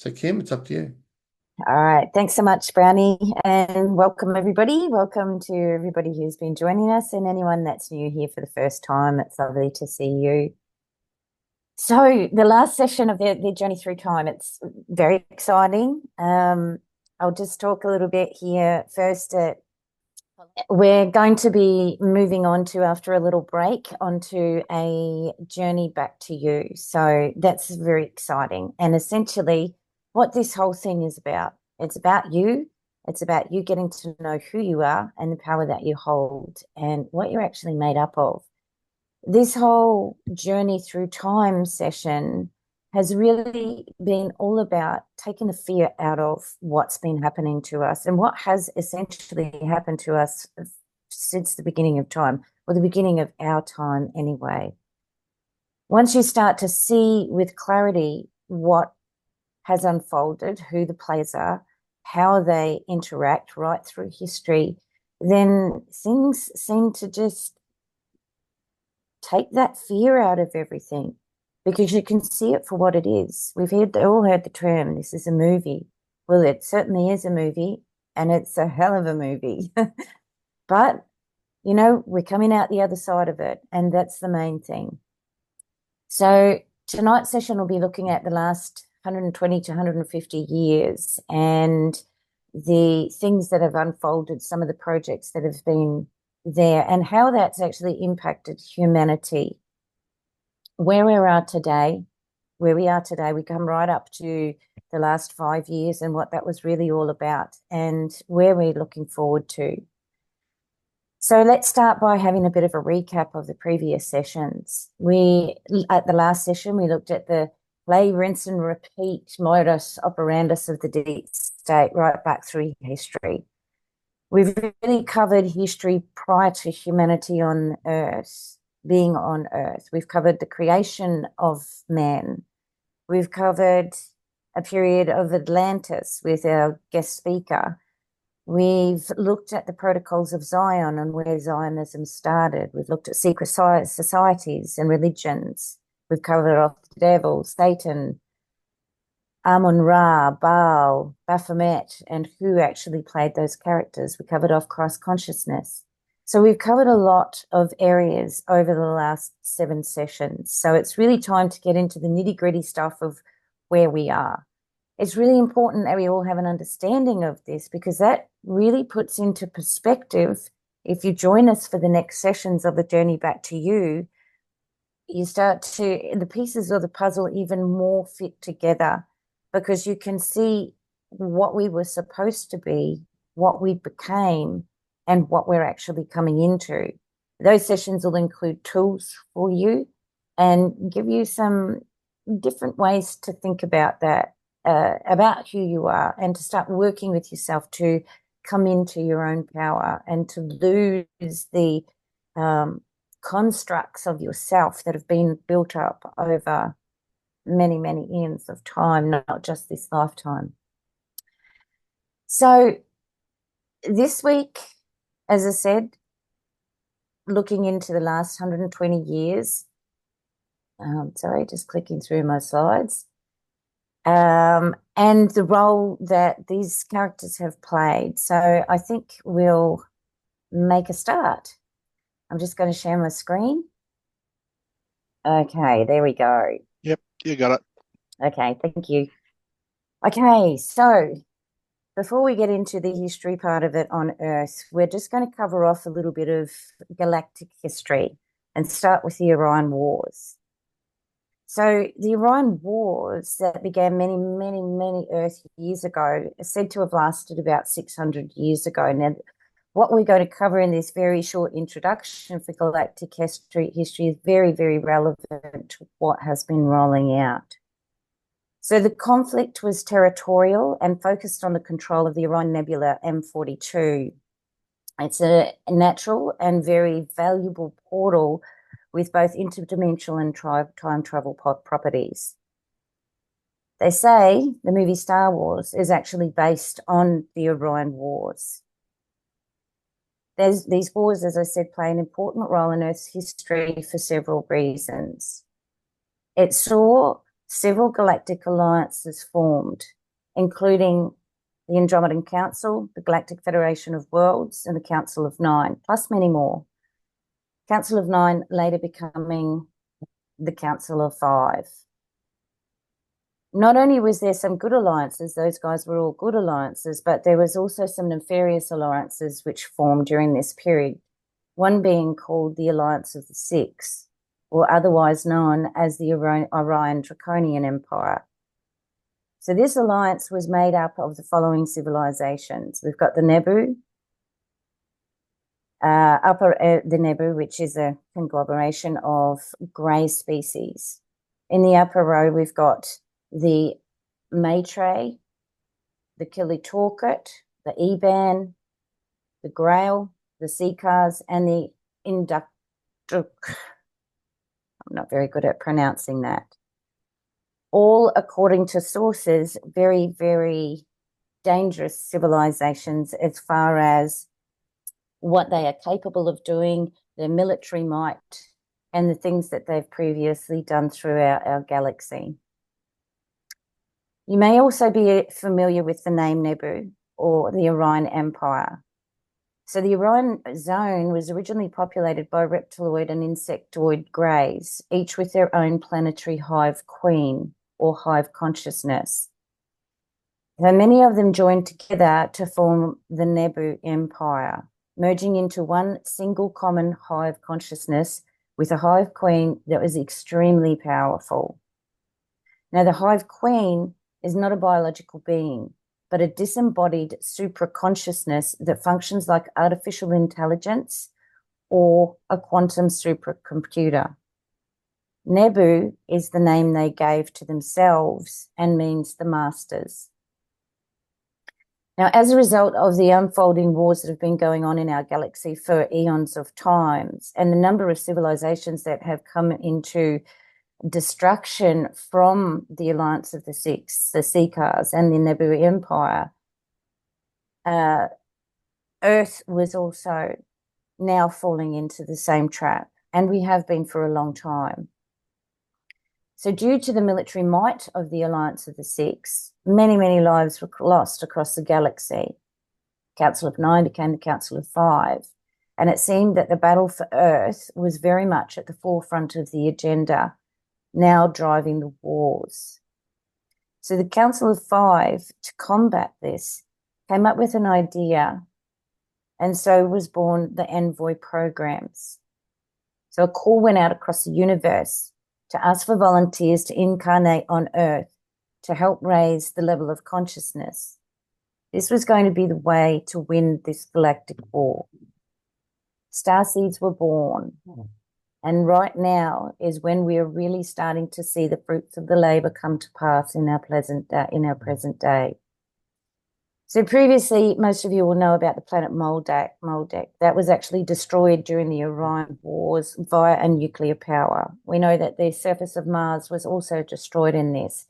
So, Kim, it's up to you. All right. Thanks so much, Brownie, and welcome everybody. Welcome to everybody who's been joining us and anyone that's new here for the first time. It's lovely to see you. So the last session of the journey through time, it's very exciting. I'll just talk a little bit here first. We're going to be moving on to, after a little break, onto a journey back to you. So that's very exciting. And essentially, what this whole thing is about, it's about you. It's about you getting to know who you are and the power that you hold and what you're actually made up of. This whole journey through time session has really been all about taking the fear out of what's been happening to us and what has essentially happened to us since the beginning of time, or the beginning of our time anyway. Once you start to see with clarity what has unfolded, who the players are, how they interact right through history, then things seem to just take that fear out of everything, because you can see it for what it is. We've all heard the term, this is a movie. Well, it certainly is a movie, and it's a hell of a movie. But, we're coming out the other side of it, and that's the main thing. So tonight's session will be looking at the last 120 to 150 years and the things that have unfolded, some of the projects that have been there, and how that's actually impacted humanity. Where we are today, we come right up to the last 5 years and what that was really all about and where we're looking forward to. So let's start by having a bit of a recap of the previous sessions. At the last session, we looked at the play, rinse and repeat modus operandus of the deep state right back through history. We've really covered history prior to humanity on Earth, being on Earth. We've covered the creation of man. We've covered a period of Atlantis with our guest speaker. We've looked at the protocols of Zion and where Zionism started. We've looked at secret societies and religions. We've covered off the devil, Satan, Amun-Ra, Baal, Baphomet, and who actually played those characters. We covered off Christ consciousness. So we've covered a lot of areas over the last 7 sessions. So it's really time to get into the nitty-gritty stuff of where we are. It's really important that we all have an understanding of this, because that really puts into perspective, if you join us for the next sessions of the journey back to you, you start to, the pieces of the puzzle even more fit together, because you can see what we were supposed to be, what we became, and what we're actually coming into. Those sessions will include tools for you and give you some different ways to think about that, about who you are, and to start working with yourself to come into your own power and to lose the constructs of yourself that have been built up over many, many years of time, not just this lifetime. So this week, as I said, looking into the last 120 years, sorry, just clicking through my slides, and the role that these characters have played. So I think we'll make a start. I'm just going to share my screen. Okay, there we go. Yep, you got it. Okay, thank you. Okay, so before we get into the history part of it on Earth, we're just going to cover off a little bit of galactic history and start with the Orion Wars. So the Orion Wars that began many, many, many Earth years ago are said to have lasted about 600 years ago. Now, what we're going to cover in this very short introduction for galactic history is very, very relevant to what has been rolling out. So the conflict was territorial and focused on the control of the Orion Nebula M42. It's a natural and very valuable portal with both interdimensional and time travel properties. They say the movie Star Wars is actually based on the Orion Wars. These wars, as I said, play an important role in Earth's history for several reasons. It saw several galactic alliances formed, including the Andromedan Council, the Galactic Federation of Worlds, and the Council of Nine, plus many more. Council of Nine later becoming the Council of Five. Not only was there some good alliances, those guys were all good alliances, but there was also some nefarious alliances which formed during this period, one being called the Alliance of the Six, or otherwise known as the Orion Draconian Empire. So this alliance was made up of the following civilizations. We've got the Nebu, the Nebu, which is a conglomeration of grey species. In the upper row, we've got the Maitre, the Kilitorkut, the Eban, the Grail, the Seekars, and the Induk. I'm not very good at pronouncing that. All, according to sources, very, very dangerous civilizations as far as what they are capable of doing, their military might, and the things that they've previously done throughout our galaxy. You may also be familiar with the name Nebu or the Orion Empire. So the Orion zone was originally populated by reptiloid and insectoid greys, each with their own planetary hive queen or hive consciousness. So many of them joined together to form the Nebu Empire, merging into one single common hive consciousness with a hive queen that was extremely powerful. Now, the hive queen is not a biological being, but a disembodied supraconsciousness that functions like artificial intelligence or a quantum supercomputer. Nebu is the name they gave to themselves and means the masters. Now, as a result of the unfolding wars that have been going on in our galaxy for eons of times, and the number of civilizations that have come into destruction from the Alliance of the Six, the Seekars, and the Nebu Empire, Earth was also now falling into the same trap, and we have been for a long time. So due to the military might of the Alliance of the Six, many, many lives were lost across the galaxy. Council of Nine became the Council of Five, and it seemed that the battle for Earth was very much at the forefront of the agenda, now driving the wars. So the Council of Five, to combat this, came up with an idea, and so was born the Envoy programs. So a call went out across the universe to ask for volunteers to incarnate on Earth to help raise the level of consciousness. This was going to be the way to win this galactic war. Starseeds were born. And right now is when we are really starting to see the fruits of the labor come to pass in our present day. So previously, most of you will know about the planet Moldak. That was actually destroyed during the Orion Wars via a nuclear power. We know that the surface of Mars was also destroyed in this.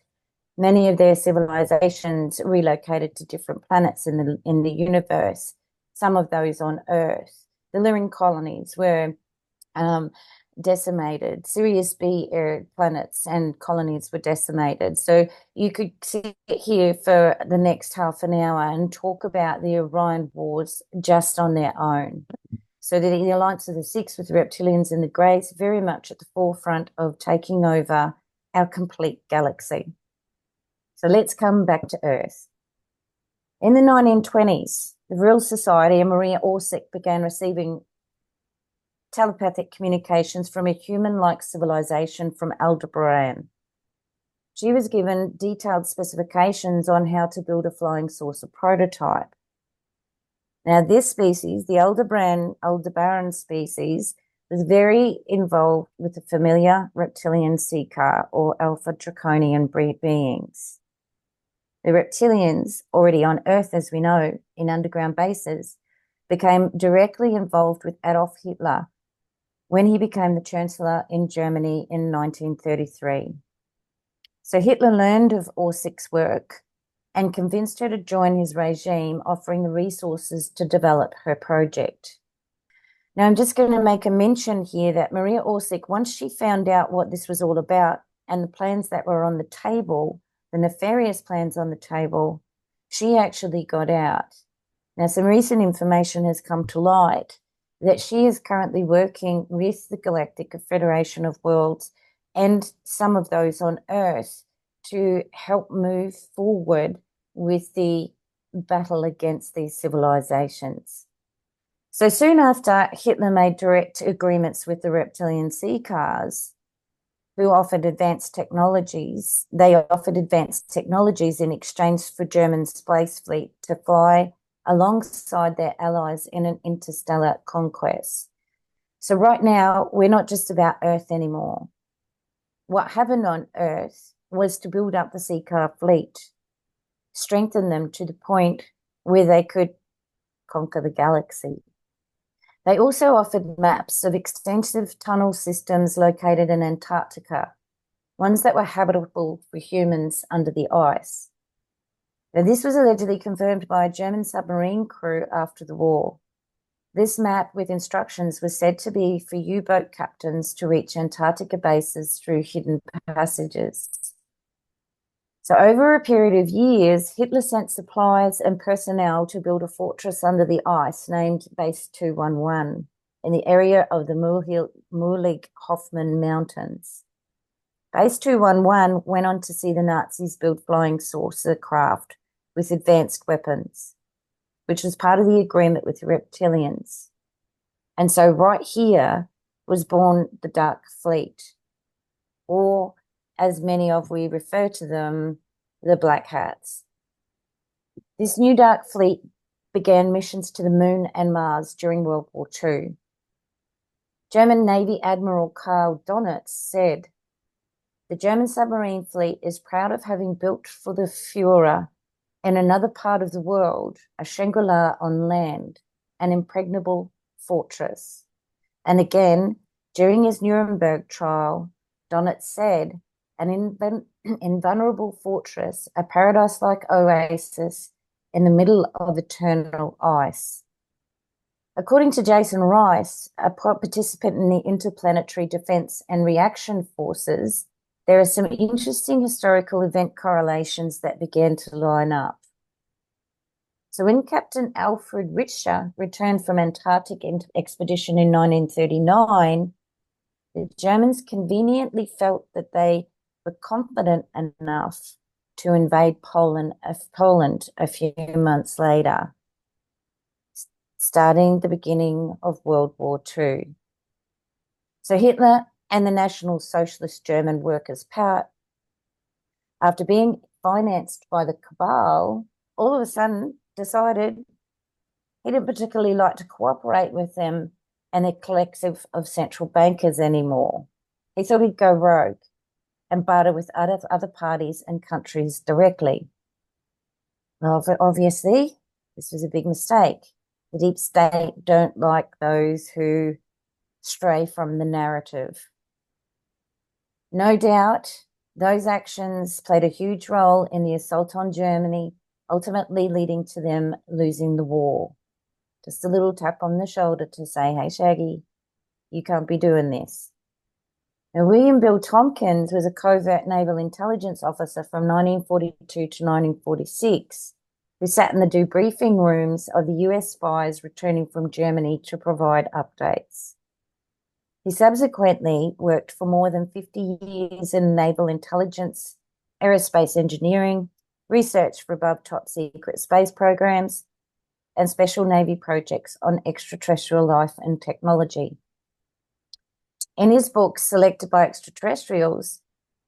Many of their civilizations relocated to different planets in the universe, some of those on Earth. The Lyran colonies were decimated. Sirius B planets and colonies were decimated. So you could sit here for the next half an hour and talk about the Orion Wars just on their own. So the Alliance of the Six with the reptilians and the greys very much at the forefront of taking over our complete galaxy. So let's come back to Earth. In the 1920s, the Vril Society and Maria Orsic began receiving telepathic communications from a human-like civilization from Aldebaran. She was given detailed specifications on how to build a flying saucer prototype. Now, this species, the Aldebaran species, was very involved with the familiar reptilian Seekar or Alpha Draconian beings. The reptilians, already on Earth, as we know, in underground bases, became directly involved with Adolf Hitler when he became the Chancellor in Germany in 1933. So Hitler learned of Orsic's work and convinced her to join his regime, offering the resources to develop her project. Now, I'm just going to make a mention here that Maria Orsic, once she found out what this was all about and the plans that were on the table, the nefarious plans on the table, she actually got out. Now, some recent information has come to light that she is currently working with the Galactic Federation of Worlds and some of those on Earth to help move forward with the battle against these civilizations. So soon after, Hitler made direct agreements with the reptilian seafarers who offered advanced technologies. They offered advanced technologies in exchange for German space fleet to fly alongside their allies in an interstellar conquest. So right now, we're not just about Earth anymore. What happened on Earth was to build up the seacar fleet, strengthen them to the point where they could conquer the galaxy. They also offered maps of extensive tunnel systems located in Antarctica, ones that were habitable for humans under the ice. Now, this was allegedly confirmed by a German submarine crew after the war. This map with instructions was said to be for U-boat captains to reach Antarctica bases through hidden passages. So over a period of years, Hitler sent supplies and personnel to build a fortress under the ice named Base 211 in the area of the Mühlig-Hoffmann Mountains. Base 211 went on to see the Nazis build flying saucer craft with advanced weapons, which was part of the agreement with the reptilians. And so right here was born the Dark Fleet, or as many of we refer to them, the Black Hats. This new Dark Fleet began missions to the Moon and Mars during World War II. German Navy Admiral Karl Donitz said, "The German submarine fleet is proud of having built for the Führer in another part of the world a Shangri-La on land, an impregnable fortress." And again, during his Nuremberg trial, Donitz said, "An invulnerable fortress, a paradise-like oasis in the middle of eternal ice." According to Jason Rice, a participant in the Interplanetary Defense and Reaction Forces, there are some interesting historical event correlations that began to line up. So when Captain Alfred Richter returned from Antarctic expedition in 1939, the Germans conveniently felt that they were confident enough to invade Poland a few months later, starting the beginning of World War II. So Hitler and the National Socialist German Workers' Party, after being financed by the cabal, all of a sudden decided he didn't particularly like to cooperate with them and their collective of central bankers anymore. He thought he'd go rogue and barter with other parties and countries directly. Well, obviously, this was a big mistake. The deep state don't like those who stray from the narrative. No doubt, those actions played a huge role in the assault on Germany, ultimately leading to them losing the war. Just a little tap on the shoulder to say, "Hey, Shaggy, you can't be doing this." Now, William Bill Tompkins was a covert naval intelligence officer from 1942 to 1946, who sat in the debriefing rooms of the US spies returning from Germany to provide updates. He subsequently worked for more than 50 years in naval intelligence, aerospace engineering, research for above top secret space programs, and special Navy projects on extraterrestrial life and technology. In his book, Selected by Extraterrestrials,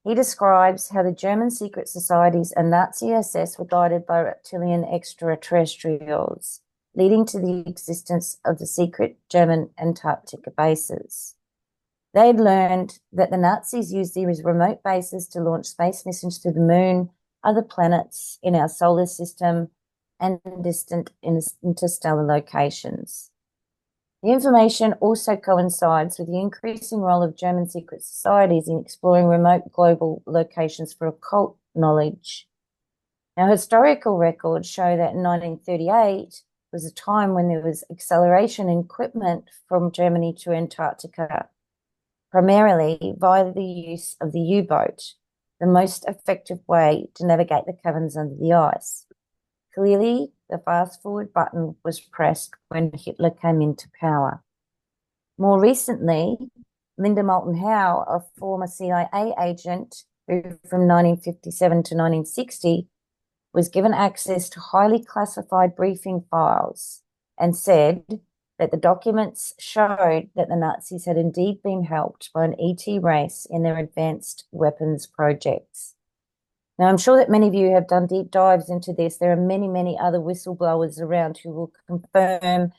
he describes how the German secret societies and Nazi SS were guided by reptilian extraterrestrials, leading to the existence of the secret German Antarctica bases. They had learned that the Nazis used these remote bases to launch space missions to the moon, other planets in our solar system, and distant interstellar locations. The information also coincides with the increasing role of German secret societies in exploring remote global locations for occult knowledge. Now, historical records show that in 1938 was a time when there was acceleration in equipment from Germany to Antarctica. primarily via the use of the U-boat, the most effective way to navigate the caverns under the ice. Clearly, the fast-forward button was pressed when Hitler came into power. More recently, Linda Moulton Howe, a former CIA agent who from 1957 to 1960 was given access to highly classified briefing files and said that the documents showed that the Nazis had indeed been helped by an ET race in their advanced weapons projects. Now, I'm sure that many of you have done deep dives into this. There are many, many other whistleblowers around who will confirm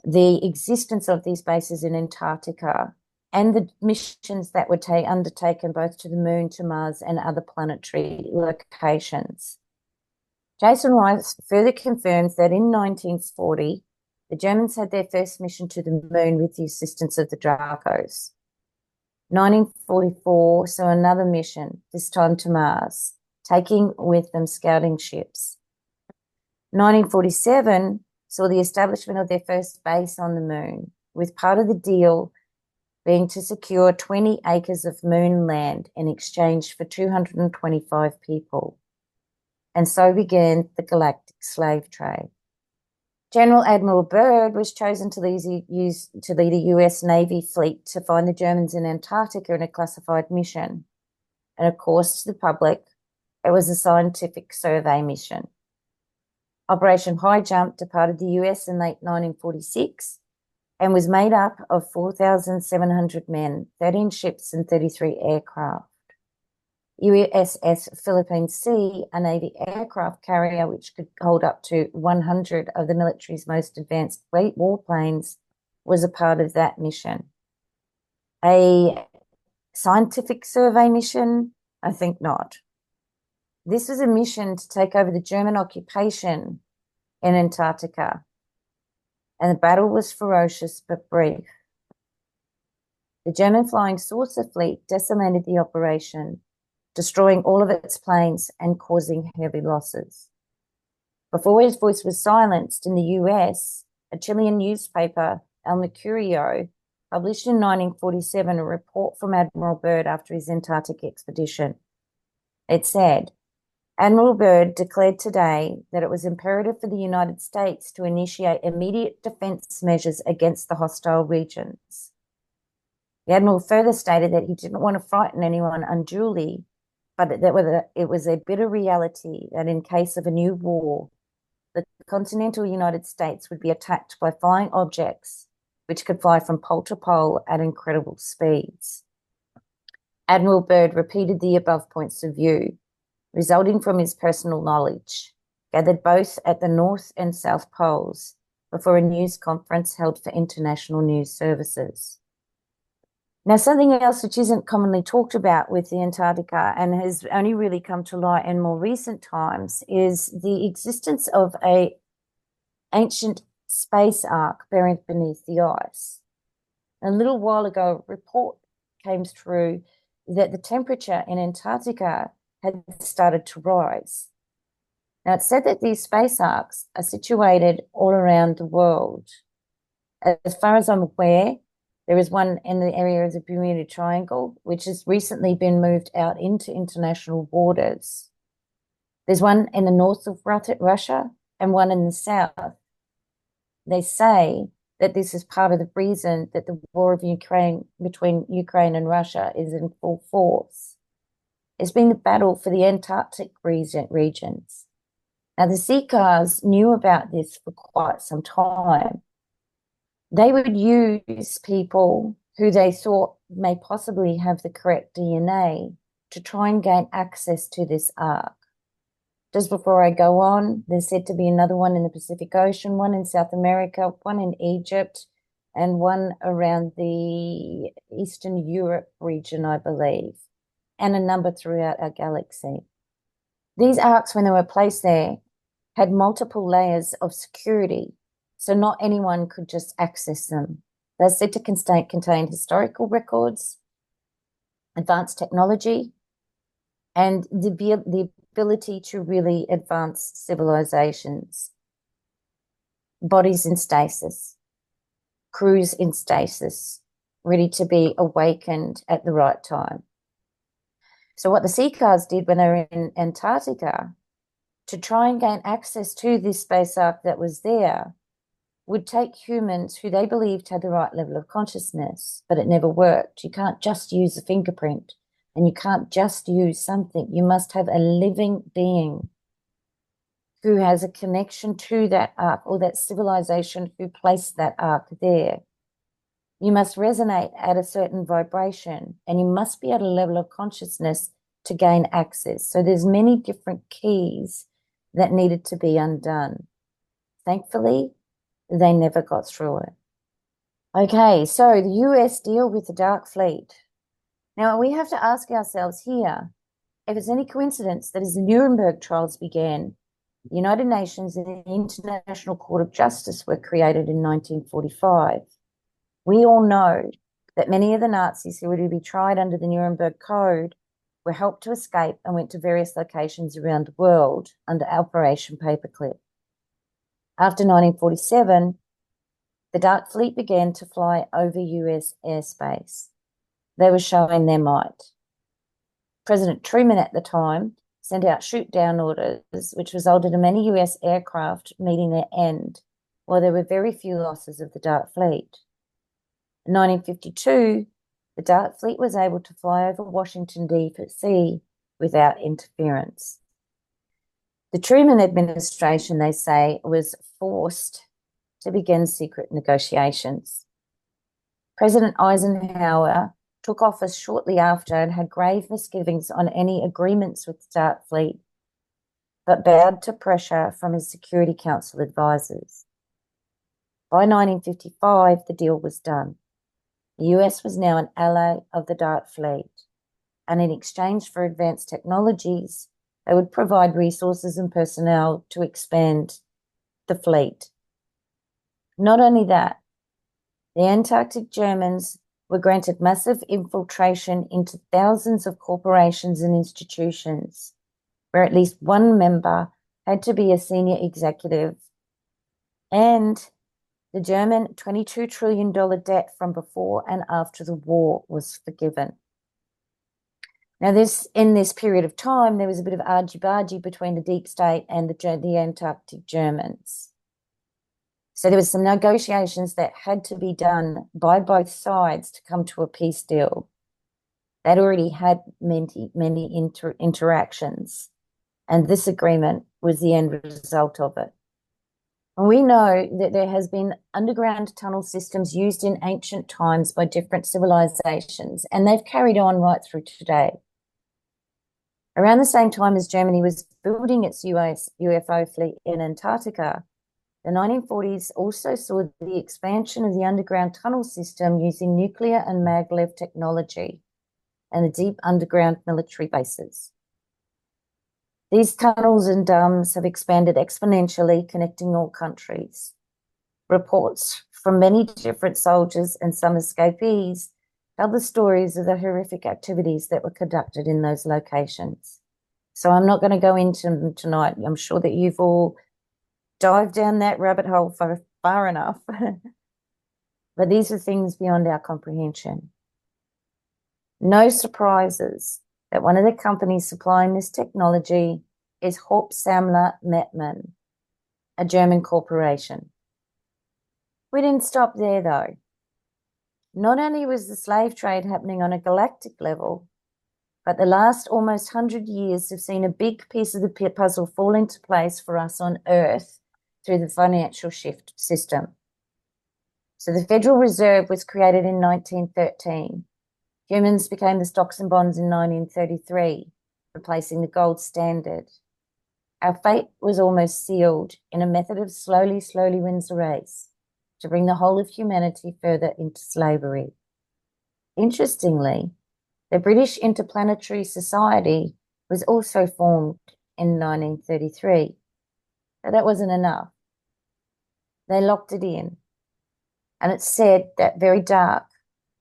the existence of these bases in Antarctica and the missions that were undertaken both to the moon, to Mars, and other planetary locations. Jason Rice further confirms that in 1940, the Germans had their first mission to the moon with the assistance of the Dracos. 1944 saw another mission, this time to Mars, taking with them scouting ships. 1947 saw the establishment of their first base on the moon, with part of the deal being to secure 20 acres of moon land in exchange for 225 people. And so began the galactic slave trade. General Admiral Byrd was chosen to lead a US Navy fleet to find the Germans in Antarctica in a classified mission. And of course, to the public, it was a scientific survey mission. Operation High Jump departed the US in late 1946 and was made up of 4,700 men, 13 ships and 33 aircraft. USS Philippine Sea, a Navy aircraft carrier which could hold up to 100 of the military's most advanced warplanes, was a part of that mission. A scientific survey mission? I think not. This was a mission to take over the German occupation in Antarctica, and the battle was ferocious but brief. The German Flying Saucer Fleet decimated the operation, destroying all of its planes and causing heavy losses. Before his voice was silenced in the US, a Chilean newspaper, El Mercurio, published in 1947 a report from Admiral Byrd after his Antarctic expedition. It said, Admiral Byrd declared today that it was imperative for the United States to initiate immediate defense measures against the hostile regions. The Admiral further stated that he didn't want to frighten anyone unduly, but that it was a bitter reality that in case of a new war, the continental United States would be attacked by flying objects which could fly from pole to pole at incredible speeds. Admiral Byrd repeated the above points of view, resulting from his personal knowledge, gathered both at the North and South Poles before a news conference held for international news services. Now, something else which isn't commonly talked about with the Antarctica and has only really come to light in more recent times is the existence of an ancient space ark buried beneath the ice. A little while ago, a report came through that the temperature in Antarctica had started to rise. Now, it's said that these space arks are situated all around the world. As far as I'm aware, there is one in the area of the Bermuda Triangle, which has recently been moved out into international waters. There's one in the north of Russia and one in the south. They say that this is part of the reason that the war of Ukraine between Ukraine and Russia is in full force. It's been the battle for the Antarctic regions. Now, the Seacars knew about this for quite some time. They would use people who they thought may possibly have the correct DNA to try and gain access to this ark. Just before I go on, there's said to be another one in the Pacific Ocean, one in South America, one in Egypt, and one around the Eastern Europe region, I believe, and a number throughout our galaxy. These arks, when they were placed there, had multiple layers of security, so not anyone could just access them. They're said to contain historical records, advanced technology, and the ability to really advance civilizations. Bodies in stasis, crews in stasis, ready to be awakened at the right time. So what the sea cars did when they were in Antarctica to try and gain access to this space ark that was there would take humans who they believed had the right level of consciousness, but it never worked. You can't just use a fingerprint and you can't just use something. You must have a living being who has a connection to that ark or that civilization who placed that ark there. You must resonate at a certain vibration and you must be at a level of consciousness to gain access. So there's many different keys that needed to be undone. Thankfully, they never got through it. Okay, so the US deal with the Dark Fleet. Now, we have to ask ourselves here if it's any coincidence that as the Nuremberg trials began, the United Nations and the International Court of Justice were created in 1945. We all know that many of the Nazis who were to be tried under the Nuremberg Code were helped to escape and went to various locations around the world under Operation Paperclip. After 1947, the Dark Fleet began to fly over US airspace. They were showing their might. President Truman at the time sent out shoot-down orders, which resulted in many US aircraft meeting their end, while there were very few losses of the Dark Fleet. In 1952, the Dark Fleet was able to fly over Washington, D.C. without interference. The Truman administration, they say, was forced to begin secret negotiations. President Eisenhower took office shortly after and had grave misgivings on any agreements with the Dark Fleet, but bowed to pressure from his Security Council advisors. By 1955, the deal was done. The US was now an ally of the Dark Fleet, and in exchange for advanced technologies, they would provide resources and personnel to expand the fleet. Not only that, the Antarctic Germans were granted massive infiltration into thousands of corporations and institutions, where at least one member had to be a senior executive, and the German $22 trillion debt from before and after the war was forgiven. Now, in this period of time, there was a bit of argy-bargy between the deep state and the Antarctic Germans. So there was some negotiations that had to be done by both sides to come to a peace deal. They'd already had many interactions, and this agreement was the end result of it. And we know that there has been underground tunnel systems used in ancient times by different civilizations, and they've carried on right through today. Around the same time as Germany was building its US UFO fleet in Antarctica, the 1940s also saw the expansion of the underground tunnel system using nuclear and maglev technology and the deep underground military bases. These tunnels and dams have expanded exponentially, connecting all countries. Reports from many different soldiers and some escapees tell the stories of the horrific activities that were conducted in those locations. So I'm not going to go into them tonight. I'm sure that you've all dived down that rabbit hole for far enough. But these are things beyond our comprehension. No surprises that one of the companies supplying this technology is Hauptsammler Mettmann, a German corporation. We didn't stop there, though. Not only was the slave trade happening on a galactic level, but the last almost 100 years have seen a big piece of the puzzle fall into place for us on Earth through the financial shift system. So the Federal Reserve was created in 1913. Humans became the stocks and bonds in 1933, replacing the gold standard. Our fate was almost sealed in a method of slowly wins the race to bring the whole of humanity further into slavery. Interestingly, the British Interplanetary Society was also formed in 1933, but that wasn't enough. They locked it in, and it said that very dark,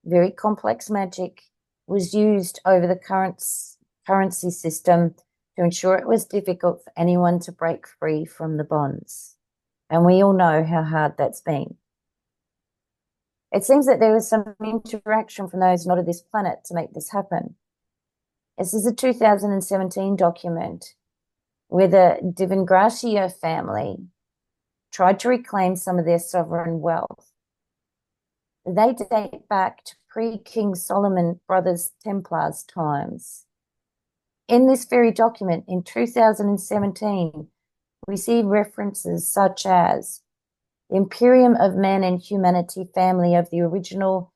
very complex magic was used over the currency system to ensure it was difficult for anyone to break free from the bonds. And we all know how hard that's been. It seems that there was some interaction from those not of this planet to make this happen. This is a 2017 document where the Divengratia family tried to reclaim some of their sovereign wealth. They date back to pre-King Solomon Brothers Templars times. In this very document in 2017, we see references such as the Imperium of Man and Humanity family of the original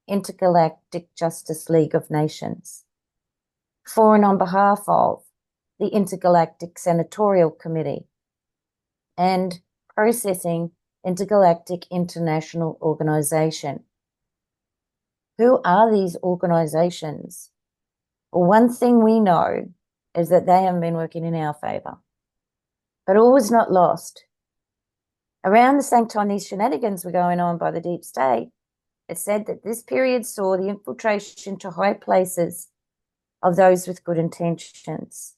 Intergalactic Justice League of Nations, for and on behalf of the Intergalactic Senatorial Committee, and Processing Intergalactic International Organization. Who are these organizations? Well, one thing we know is that they haven't been working in our favor. But all was not lost. Around the same time these shenanigans were going on by the deep state, it said that this period saw the infiltration to high places of those with good intentions.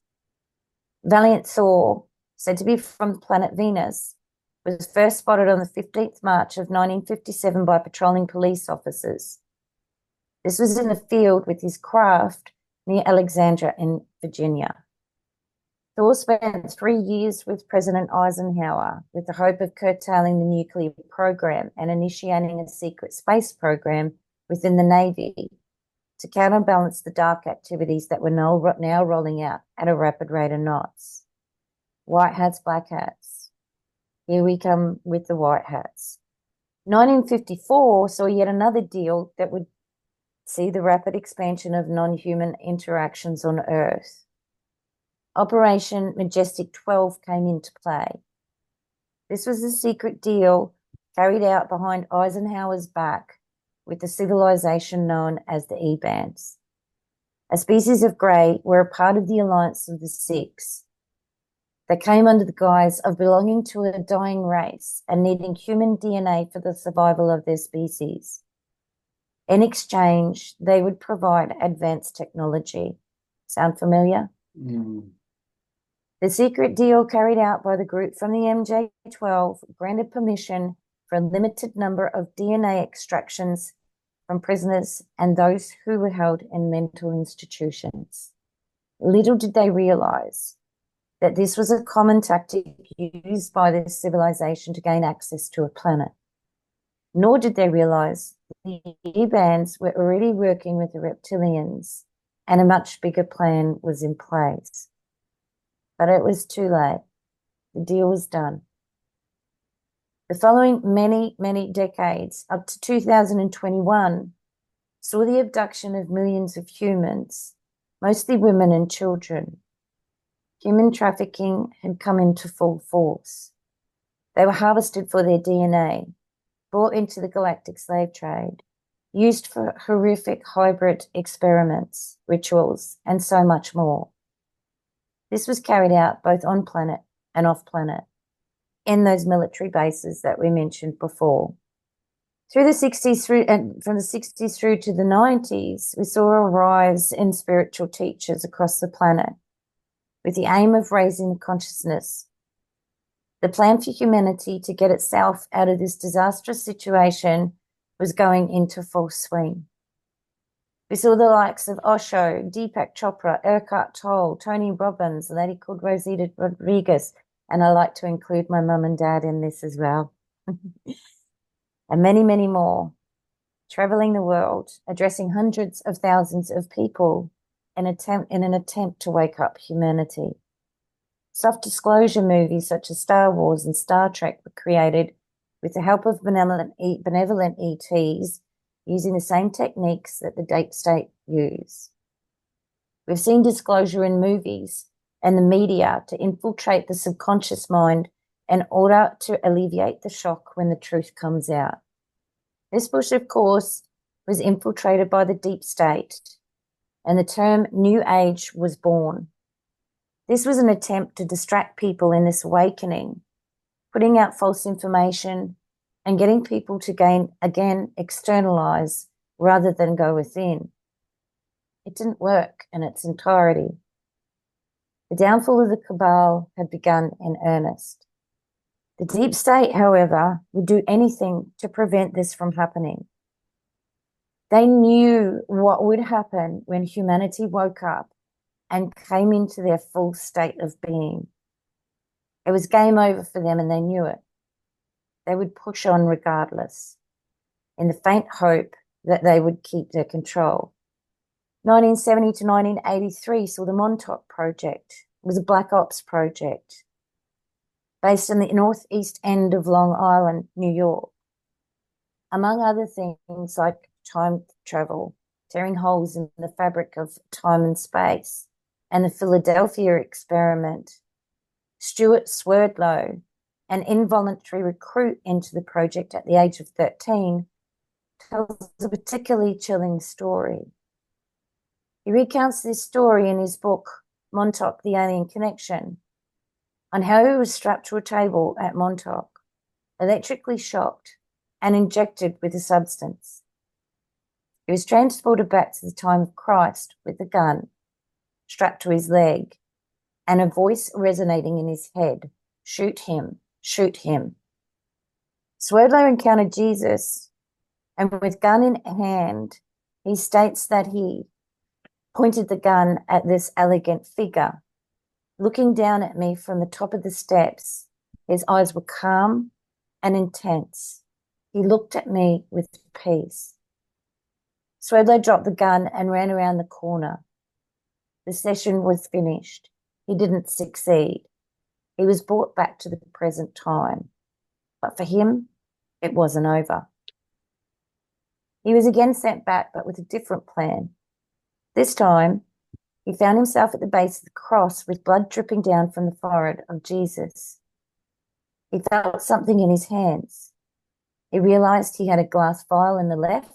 Valiant Thor, said to be from the planet Venus, was first spotted on the 15th March of 1957 by patrolling police officers. This was in the field with his craft near Alexandria in Virginia. Thor spent 3 years with President Eisenhower with the hope of curtailing the nuclear program and initiating a secret space program within the Navy to counterbalance the dark activities that were now rolling out at a rapid rate of knots. White hats, black hats. Here we come with the white hats. 1954 saw yet another deal that would see the rapid expansion of non-human interactions on Earth. Operation Majestic 12 came into play. This was a secret deal carried out behind Eisenhower's back with the civilization known as the E-Bands. A species of grey were a part of the alliance of the Six. They came under the guise of belonging to a dying race and needing human DNA for the survival of their species. In exchange, they would provide advanced technology. Sound familiar? Mm. The secret deal carried out by the group from the MJ-12 granted permission for a limited number of DNA extractions from prisoners and those who were held in mental institutions. Little did they realize that this was a common tactic used by this civilization to gain access to a planet. Nor did they realize the E-Bands were already working with the reptilians and a much bigger plan was in place. But it was too late. The deal was done. The following many decades, up to 2021, saw the abduction of millions of humans, mostly women and children. Human trafficking had come into full force. They were harvested for their DNA, brought into the galactic slave trade, used for horrific hybrid experiments, rituals, and so much more. This was carried out both on planet and off planet in those military bases that we mentioned before. From the 60s through to the 90s, we saw a rise in spiritual teachers across the planet with the aim of raising the consciousness. The plan for humanity to get itself out of this disastrous situation was going into full swing. We saw the likes of Osho, Deepak Chopra, Eckhart Tolle, Tony Robbins, a lady called Rosita Rodriguez, and I like to include my mum and dad in this as well, and many more, traveling the world, addressing hundreds of thousands of people in an attempt to wake up humanity. Soft disclosure movies such as Star Wars and Star Trek were created with the help of benevolent ETs using the same techniques that the deep state use. We've seen disclosure in movies and the media to infiltrate the subconscious mind in order to alleviate the shock when the truth comes out. This bush, of course, was infiltrated by the deep state, and the term New Age was born. This was an attempt to distract people in this awakening, putting out false information and getting people to externalize rather than go within. It didn't work in its entirety. The downfall of the cabal had begun in earnest. The deep state, however, would do anything to prevent this from happening. They knew what would happen when humanity woke up and came into their full state of being. It was game over for them, and they knew it. They would push on regardless, in the faint hope that they would keep their control. 1970 to 1983 saw the Montauk Project. It was a black ops project based in the northeast end of Long Island, New York. Among other things like time travel, tearing holes in the fabric of time and space, and the Philadelphia experiment, Stuart Swerdlow, an involuntary recruit into the project at the age of 13, tells a particularly chilling story. He recounts this story in his book, Montauk, the Alien Connection, on how he was strapped to a table at Montauk, electrically shocked, and injected with a substance. He was transported back to the time of Christ with a gun strapped to his leg and a voice resonating in his head, "Shoot him, shoot him." Swerdlow encountered Jesus, and with gun in hand, he states that he pointed the gun at this elegant figure. Looking down at me from the top of the steps, his eyes were calm and intense. He looked at me with peace. Swerdlow dropped the gun and ran around the corner. The session was finished. He didn't succeed. He was brought back to the present time. But for him, it wasn't over. He was again sent back, but with a different plan. This time, he found himself at the base of the cross with blood dripping down from the forehead of Jesus. He felt something in his hands. He realized he had a glass vial in the left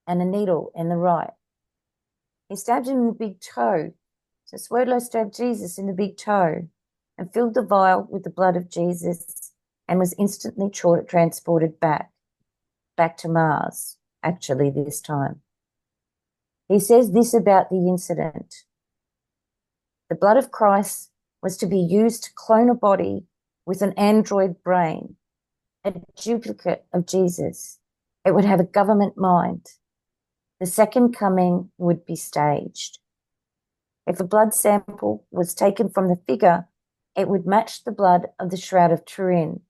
and a needle in the right. He stabbed him in the big toe. So Swerdlow stabbed Jesus in the big toe and filled the vial with the blood of Jesus and was instantly transported back to Mars, actually this time. He says this about the incident. The blood of Christ was to be used to clone a body with an android brain, a duplicate of Jesus. It would have a government mind. The second coming would be staged. If a blood sample was taken from the figure, it would match the blood of the Shroud of Turin,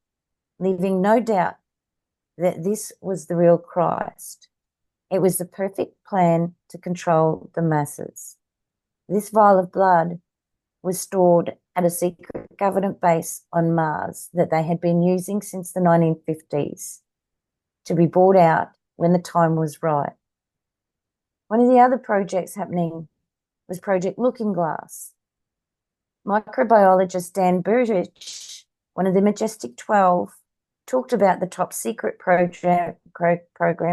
leaving no doubt that this was the real Christ. It was the perfect plan to control the masses. This vial of blood was stored at a secret government base on Mars that they had been using since the 1950s to be brought out when the time was right. One of the other projects happening was Project Looking Glass. Microbiologist Dan Burrich, one of the Majestic 12, talked about the top secret program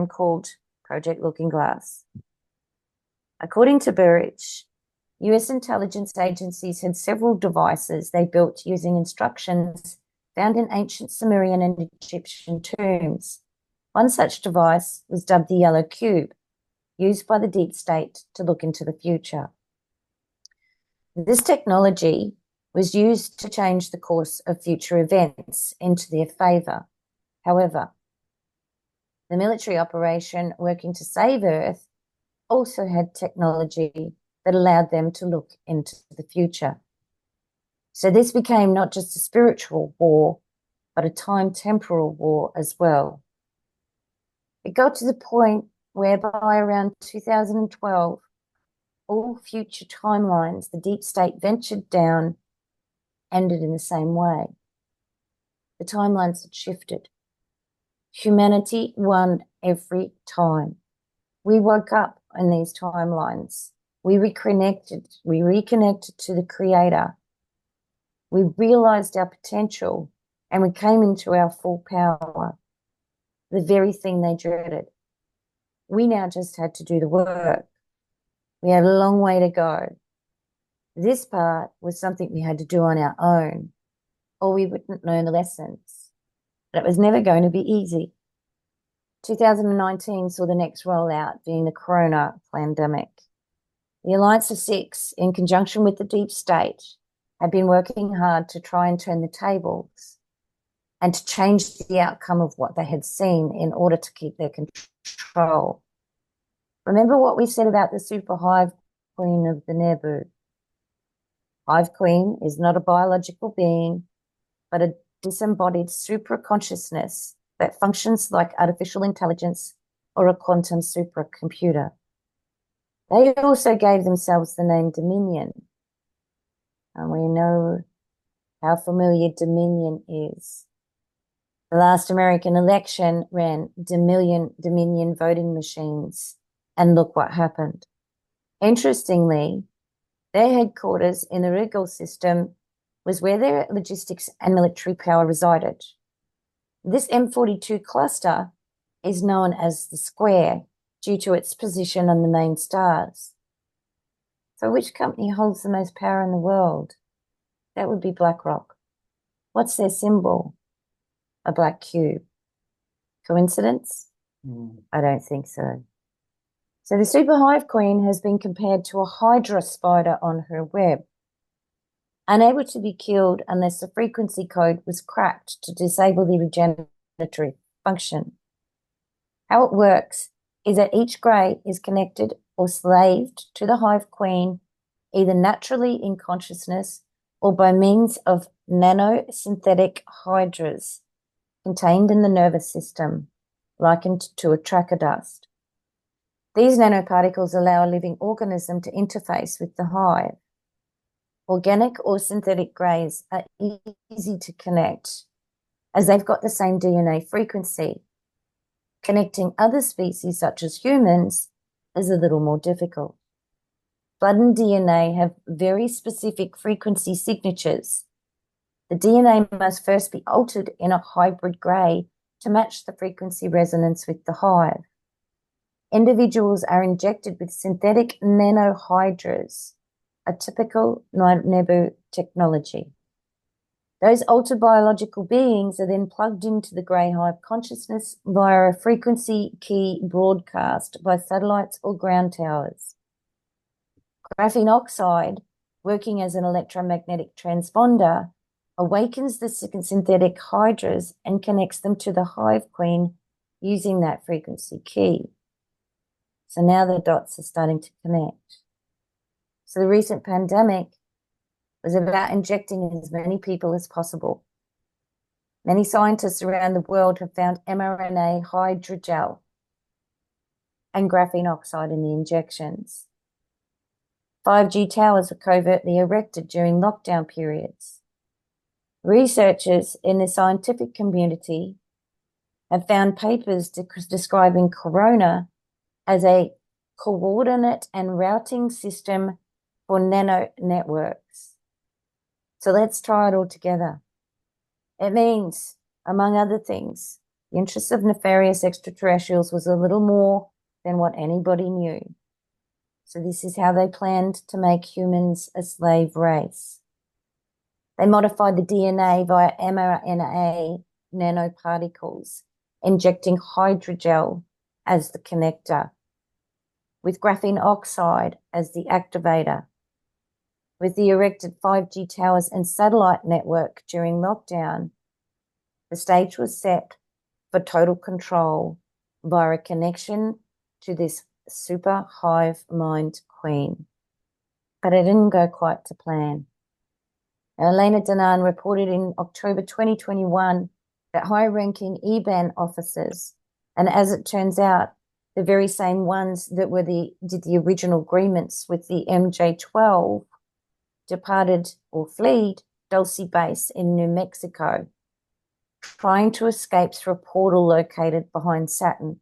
called Project Looking Glass. According to Burrich, US intelligence agencies had several devices they built using instructions found in ancient Sumerian and Egyptian tombs. One such device was dubbed the Yellow Cube, used by the deep state to look into the future. This technology was used to change the course of future events into their favor. However, the military operation working to save Earth also had technology that allowed them to look into the future. So this became not just a spiritual war, but a time-temporal war as well. It got to the point whereby around 2012, all future timelines the deep state ventured down ended in the same way. The timelines had shifted. Humanity won every time. We woke up in these timelines. We reconnected to the Creator. We realized our potential and we came into our full power, the very thing they dreaded. We now just had to do the work. We had a long way to go. This part was something we had to do on our own, or we wouldn't learn the lessons. But it was never going to be easy. 2019 saw the next rollout being the corona pandemic. The Alliance of Six, in conjunction with the deep state, had been working hard to try and turn the tables and to change the outcome of what they had seen in order to keep their control. Remember what we said about the super hive queen of the Nebu. Hive queen is not a biological being, but a disembodied supraconsciousness that functions like artificial intelligence or a quantum supercomputer. They also gave themselves the name Dominion, and we know how familiar Dominion is. The last American election ran Dominion voting machines, and look what happened. Interestingly, their headquarters in the Regal system was where their logistics and military power resided. This M42 cluster is known as the Square due to its position on the main stars. So which company holds the most power in the world? That would be BlackRock. What's their symbol? A black cube. Coincidence? I don't think so. So the super hive queen has been compared to a hydra spider on her web, unable to be killed unless the frequency code was cracked to disable the regenerative function. How it works is that each grey is connected or slaved to the hive queen, either naturally in consciousness or by means of nanosynthetic hydras contained in the nervous system, likened to a tracker dust. These nanoparticles allow a living organism to interface with the hive. Organic or synthetic greys are easy to connect as they've got the same DNA frequency. Connecting other species such as humans is a little more difficult. Blood and DNA have very specific frequency signatures. The DNA must first be altered in a hybrid grey to match the frequency resonance with the hive. Individuals are injected with synthetic nanohydras, a typical Nebu technology. Those altered biological beings are then plugged into the grey hive consciousness via a frequency key broadcast by satellites or ground towers. Graphene oxide, working as an electromagnetic transponder, awakens the synthetic hydras and connects them to the hive queen using that frequency key. So now the dots are starting to connect. So the recent pandemic was about injecting as many people as possible. Many scientists around the world have found mRNA hydrogel and graphene oxide in the injections. 5G towers were covertly erected during lockdown periods. Researchers in the scientific community have found papers describing corona as a coordinate and routing system for nano networks. So let's try it all together. It means, among other things, the interest of nefarious extraterrestrials was a little more than what anybody knew. So this is how they planned to make humans a slave race. They modified the DNA via mRNA nanoparticles, injecting hydrogel as the connector, with graphene oxide as the activator. With the erected 5G towers and satellite network during lockdown, the stage was set for total control via a connection to this super hive mind queen. But it didn't go quite to plan. Elena Danan reported in October 2021 that high-ranking EBAN officers, and as it turns out, the very same ones that did the original agreements with the MJ-12, departed or fled Dulce Base in New Mexico, trying to escape through a portal located behind Saturn.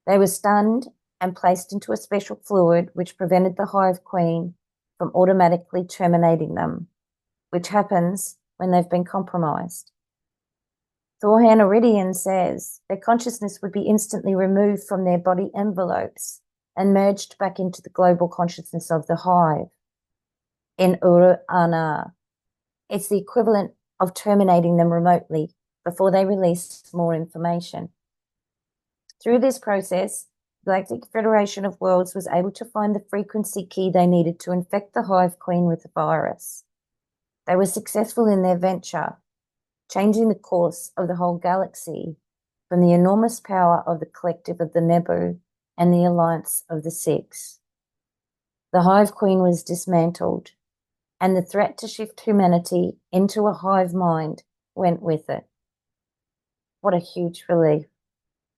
They were stunned and placed into a special fluid which prevented the hive queen from automatically terminating them, which happens when they've been compromised. Thorhan Iridian says their consciousness would be instantly removed from their body envelopes and merged back into the global consciousness of the hive. In Uru-Ana, it's the equivalent of terminating them remotely before they release more information. Through this process, the Galactic Federation of Worlds was able to find the frequency key they needed to infect the hive queen with the virus. They were successful in their venture, changing the course of the whole galaxy from the enormous power of the collective of the Nebu and the alliance of the six. The hive queen was dismantled, and the threat to shift humanity into a hive mind went with it. What a huge relief.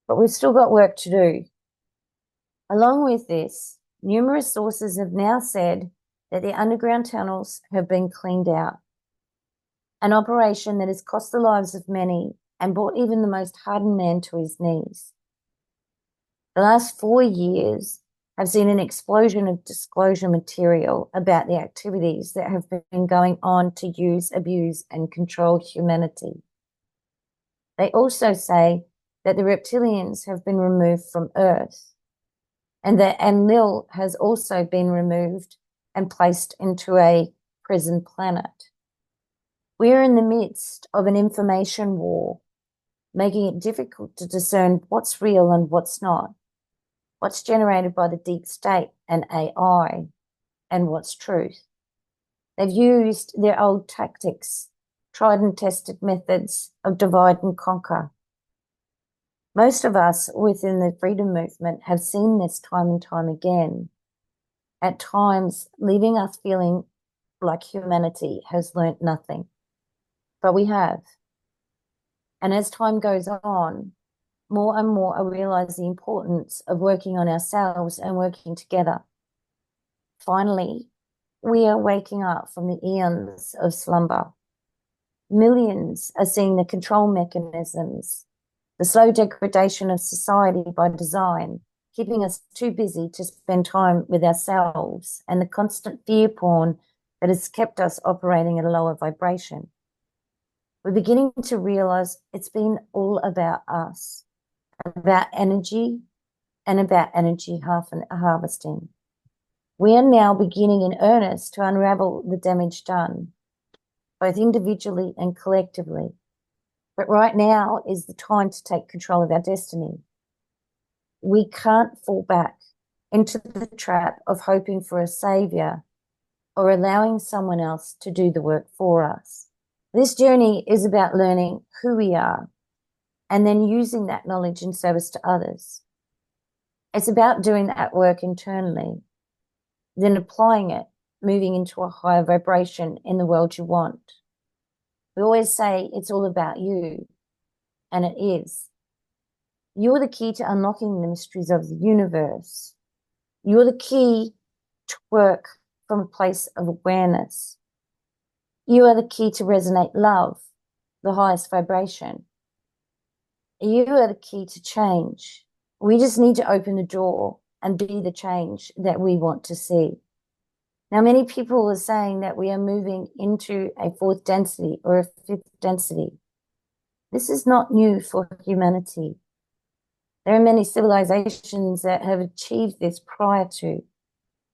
But we've still got work to do. Along with this, numerous sources have now said that the underground tunnels have been cleaned out, an operation that has cost the lives of many and brought even the most hardened man to his knees. The last 4 years have seen an explosion of disclosure material about the activities that have been going on to use, abuse, and control humanity. They also say that the reptilians have been removed from Earth, and that Enlil has also been removed and placed into a prison planet. We are in the midst of an information war, making it difficult to discern what's real and what's not, what's generated by the deep state and AI, and what's truth. They've used their old tactics, tried and tested methods of divide and conquer. Most of us within the freedom movement have seen this time and time again, at times leaving us feeling like humanity has learnt nothing. But we have. And as time goes on, more and more I realize the importance of working on ourselves and working together. Finally, we are waking up from the eons of slumber. Millions are seeing the control mechanisms, the slow degradation of society by design, keeping us too busy to spend time with ourselves, and the constant fear porn that has kept us operating at a lower vibration. We're beginning to realize it's been all about us, about energy, and about energy harvesting. We are now beginning in earnest to unravel the damage done, both individually and collectively. But right now is the time to take control of our destiny. We can't fall back into the trap of hoping for a savior or allowing someone else to do the work for us. This journey is about learning who we are and then using that knowledge in service to others. It's about doing that work internally, then applying it, moving into a higher vibration in the world you want. We always say it's all about you, and it is. You're the key to unlocking the mysteries of the universe. You're the key to work from a place of awareness. You are the key to resonate love, the highest vibration. You are the key to change. We just need to open the door and be the change that we want to see. Now, many people are saying that we are moving into a fourth density or a fifth density. This is not new for humanity. There are many civilizations that have achieved this prior to.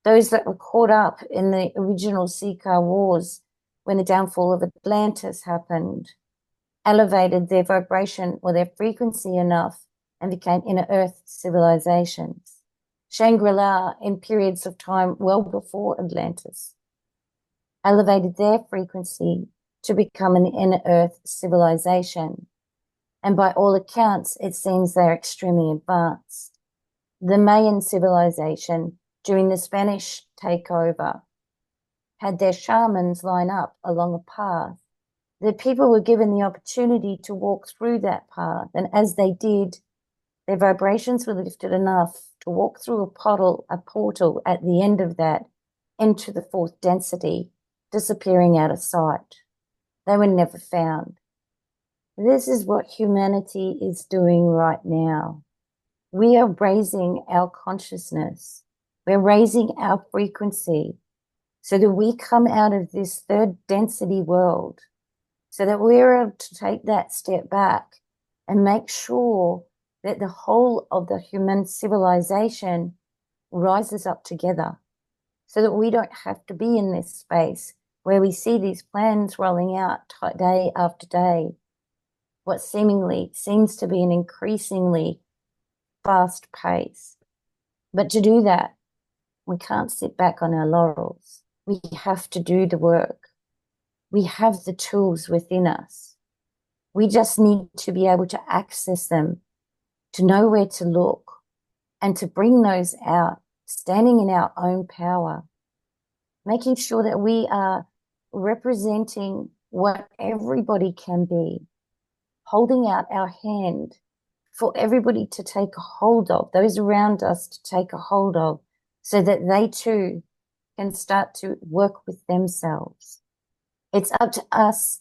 Those that were caught up in the original Seeker Wars when the downfall of Atlantis happened, elevated their vibration or their frequency enough and became inner earth civilizations. Shangri-La, in periods of time well before Atlantis, elevated their frequency to become an inner earth civilization. And by all accounts, it seems they're extremely advanced. The Mayan civilization, during the Spanish takeover, had their shamans line up along a path. The people were given the opportunity to walk through that path, and as they did, their vibrations were lifted enough to walk through a portal at the end of that into the fourth density, disappearing out of sight. They were never found. This is what humanity is doing right now. We are raising our consciousness. We're raising our frequency so that we come out of this third density world, so that we're able to take that step back and make sure that the whole of the human civilization rises up together, so that we don't have to be in this space where we see these plans rolling out day after day, what seemingly seems to be an increasingly fast pace. But to do that, we can't sit back on our laurels. We have to do the work. We have the tools within us. We just need to be able to access them, to know where to look, and to bring those out, standing in our own power, making sure that we are representing what everybody can be, holding out our hand for everybody to take a hold of, those around us to take a hold of, so that they too can start to work with themselves. It's up to us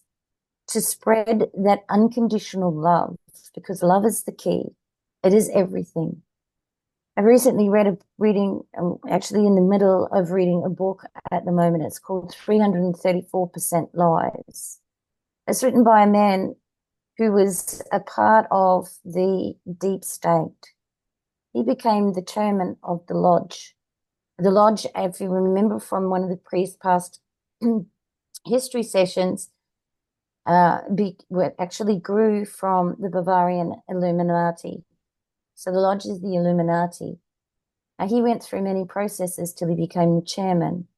to spread that unconditional love, because love is the key. It is everything. I've recently I'm actually in the middle of reading a book at the moment. It's called 334% Lies. It's written by a man who was a part of the deep state. He became the chairman of the lodge. The lodge, if you remember from one of the past history sessions, actually grew from the Bavarian Illuminati. So the lodge is the Illuminati. He went through many processes till he became the chairman.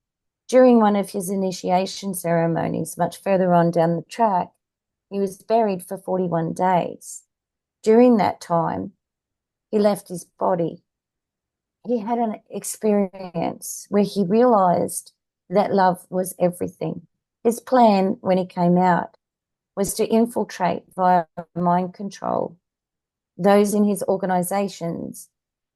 During one of his initiation ceremonies, much further on down the track, he was buried for 41 days. During that time, he left his body. He had an experience where he realized that love was everything. His plan when he came out was to infiltrate via mind control those in his organizations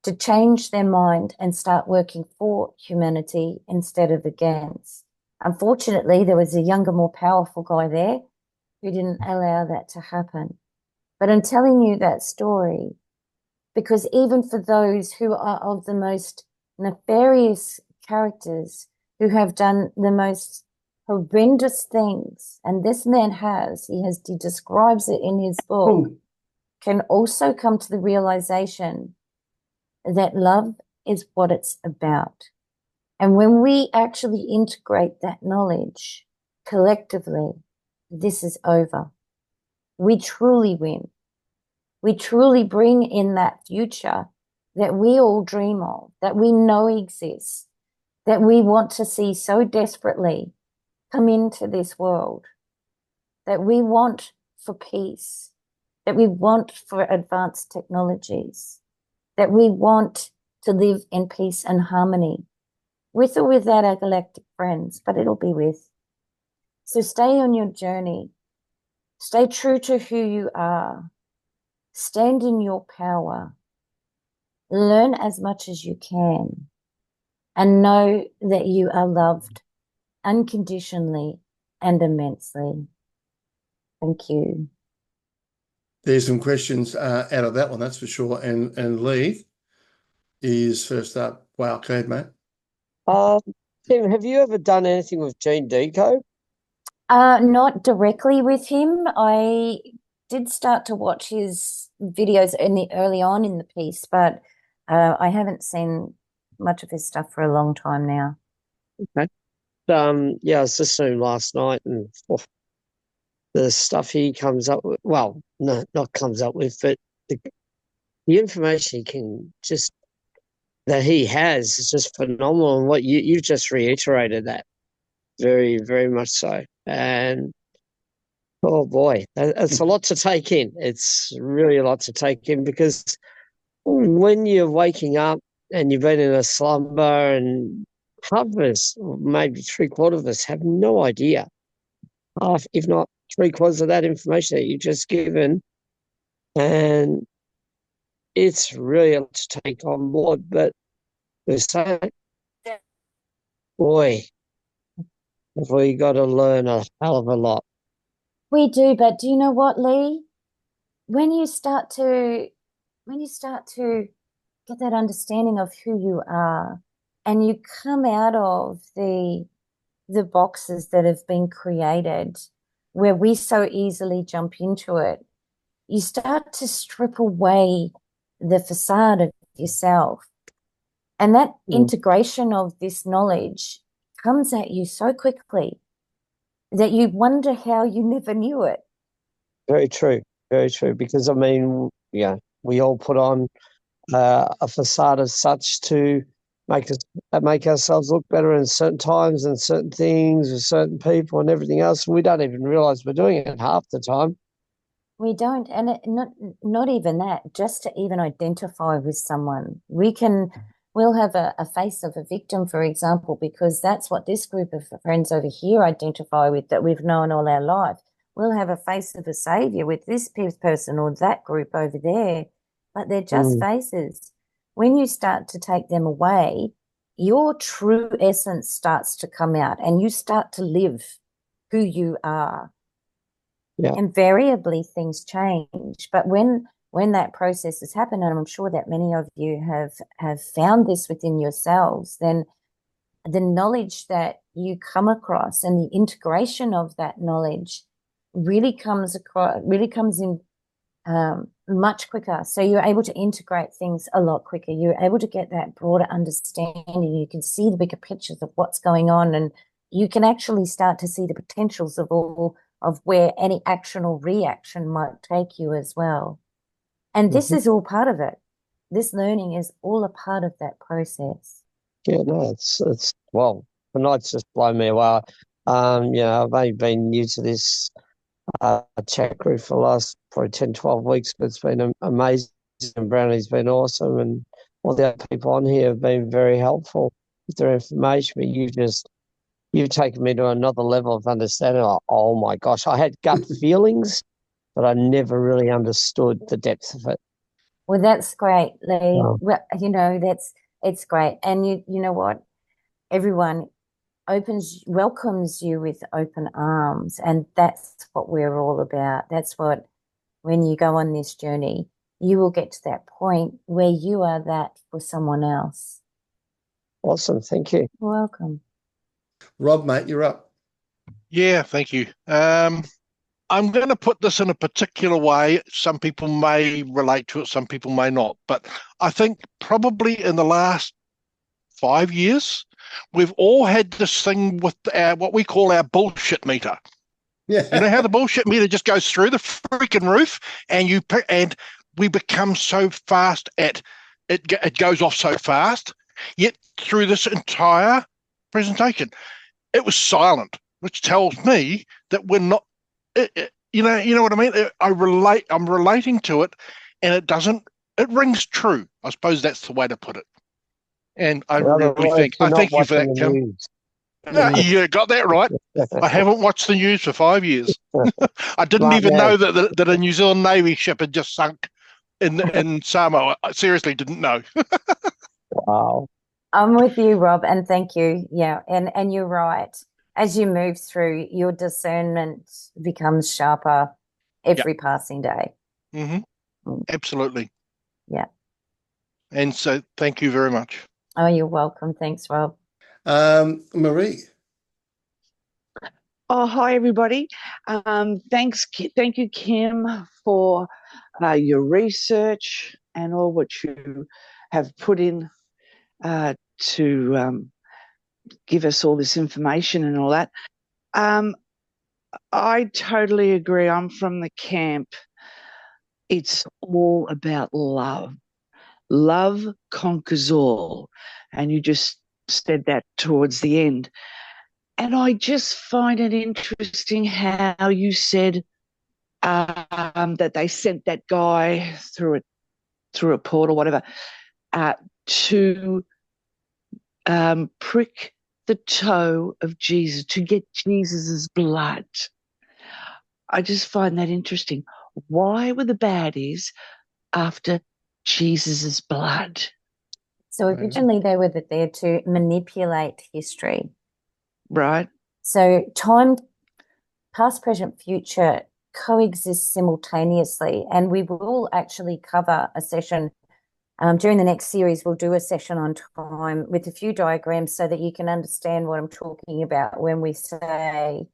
to change their mind and start working for humanity instead of against. Unfortunately, there was a younger, more powerful guy there who didn't allow that to happen. But I'm telling you that story because even for those who are of the most nefarious characters, who have done the most horrendous things, and this man he describes it in his book, can also come to the realization that love is what it's about. And when we actually integrate that knowledge collectively, this is over. We truly win. We truly bring in that future that we all dream of, that we know exists, that we want to see so desperately come into this world, that we want for peace, that we want for advanced technologies, that we want to live in peace and harmony, with or without our galactic friends, but it'll be with. So stay on your journey. Stay true to who you are. Stand in your power. Learn as much as you can. And know that you are loved unconditionally and immensely. Thank you. There's some questions out of that one, that's for sure. And Lee is first up. Wow, go ahead, mate. Tim, have you ever done anything with Gene Deco? Not directly with him. I did start to watch his videos early on in the piece, but I haven't seen much of his stuff for a long time now. Okay. Yeah, I was listening last night, and the stuff he comes up with, well, no, not comes up with, but the information that he has is just phenomenal. And what you've just reiterated that very, very much so. And oh boy, it's a lot to take in. It's really a lot to take in, because when you're waking up and you've been in a slumber, and half of us, maybe three-quarters of us, have no idea, half, if not three-quarters of that information that you've just given. And it's really a lot to take on board. But there's so, boy, we got to learn a hell of a lot. We do, but do you know what, Lee? When you start to get that understanding of who you are, and you come out of the boxes that have been created where we so easily jump into it, you start to strip away the facade of yourself. And that integration of this knowledge comes at you so quickly that you wonder how you never knew it. Very true. Very true. Because, I mean, yeah, we all put on a facade of such to make ourselves look better in certain times and certain things with certain people and everything else. We don't even realize we're doing it half the time. We don't, and not even that, just to even identify with someone. We'll have a face of a victim, for example, because that's what this group of friends over here identify with, that we've known all our life. We'll have a face of a savior with this person or that group over there, but they're just faces. When you start to take them away, your true essence starts to come out and you start to live who you are. Yeah. Invariably things change, but when that process has happened, and I'm sure that many of you have found this within yourselves, then the knowledge that you come across and the integration of that knowledge really comes in much quicker. So you're able to integrate things a lot quicker. You're able to get that broader understanding. You can see the bigger pictures of what's going on, and you can actually start to see the potentials of where any action or reaction might take you as well. And this is all part of it. This learning is all a part of that process. Yeah, no, it's well, tonight's just blown me away. I've only been new to this chat group for the last probably 10, 12 weeks, but it's been amazing. And Brownie's been awesome, and all the other people on here have been very helpful with their information. But you've taken me to another level of understanding. Oh my gosh, I had gut feelings, but I never really understood the depth of it. Well, that's great, Lee. Wow. Well, it's great. And you know what? Everyone welcomes you with open arms. And that's what we're all about. That's what, when you go on this journey, you will get to that point where you are that for someone else. Awesome. Thank you. You're welcome. Rob, mate, you're up. Yeah, thank you. I'm going to put this in a particular way. Some people may relate to it, some people may not. But I think probably in the last 5 years, we've all had this thing with what we call our bullshit meter. Yeah. You know how the bullshit meter just goes through the freaking roof, and we become so fast at it. It goes off so fast. Yet through this entire presentation, it was silent, which tells me that we're not. You know what I mean? I'm relating to it, and it rings true. I suppose that's the way to put it. And I really thank you for that, Cal. You got that right. I haven't watched the news for 5 years. I didn't even know that a New Zealand Navy ship had just sunk in Samoa. I seriously didn't know. Wow. I'm with you, Rob, and thank you. Yeah, and you're right. As you move through, your discernment becomes sharper every passing day. Absolutely. Yeah. And so thank you very much. Oh, you're welcome. Thanks, Rob. Marie. Oh, hi, everybody. Thank you, Kim, for your research and all what you have put in to give us all this information and all that. I totally agree. I'm from the camp. It's all about love. Love conquers all. And you just said that towards the end. And I just find it interesting how you said that they sent that guy through a port or whatever to prick the toe of Jesus, to get Jesus's blood. I just find that interesting. Why were the baddies after Jesus's blood? So originally they were there to manipulate history. Right. So time, past, present, future coexist simultaneously. And we will actually cover a session during the next series. We'll do a session on time with a few diagrams so that you can understand what I'm talking about when we say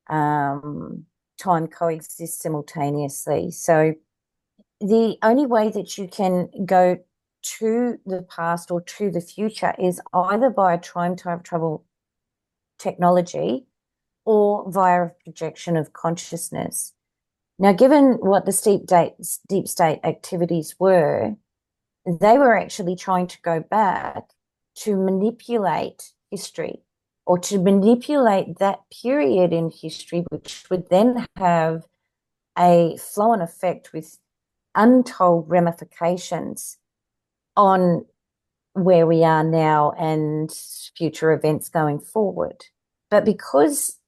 time coexists simultaneously. So the only way that you can go to the past or to the future is either via time travel technology or via a projection of consciousness. Now, given what the deep state activities were, they were actually trying to go back to manipulate history or to manipulate that period in history, which would then have a flow-on effect with untold ramifications on where we are now and future events going forward. But because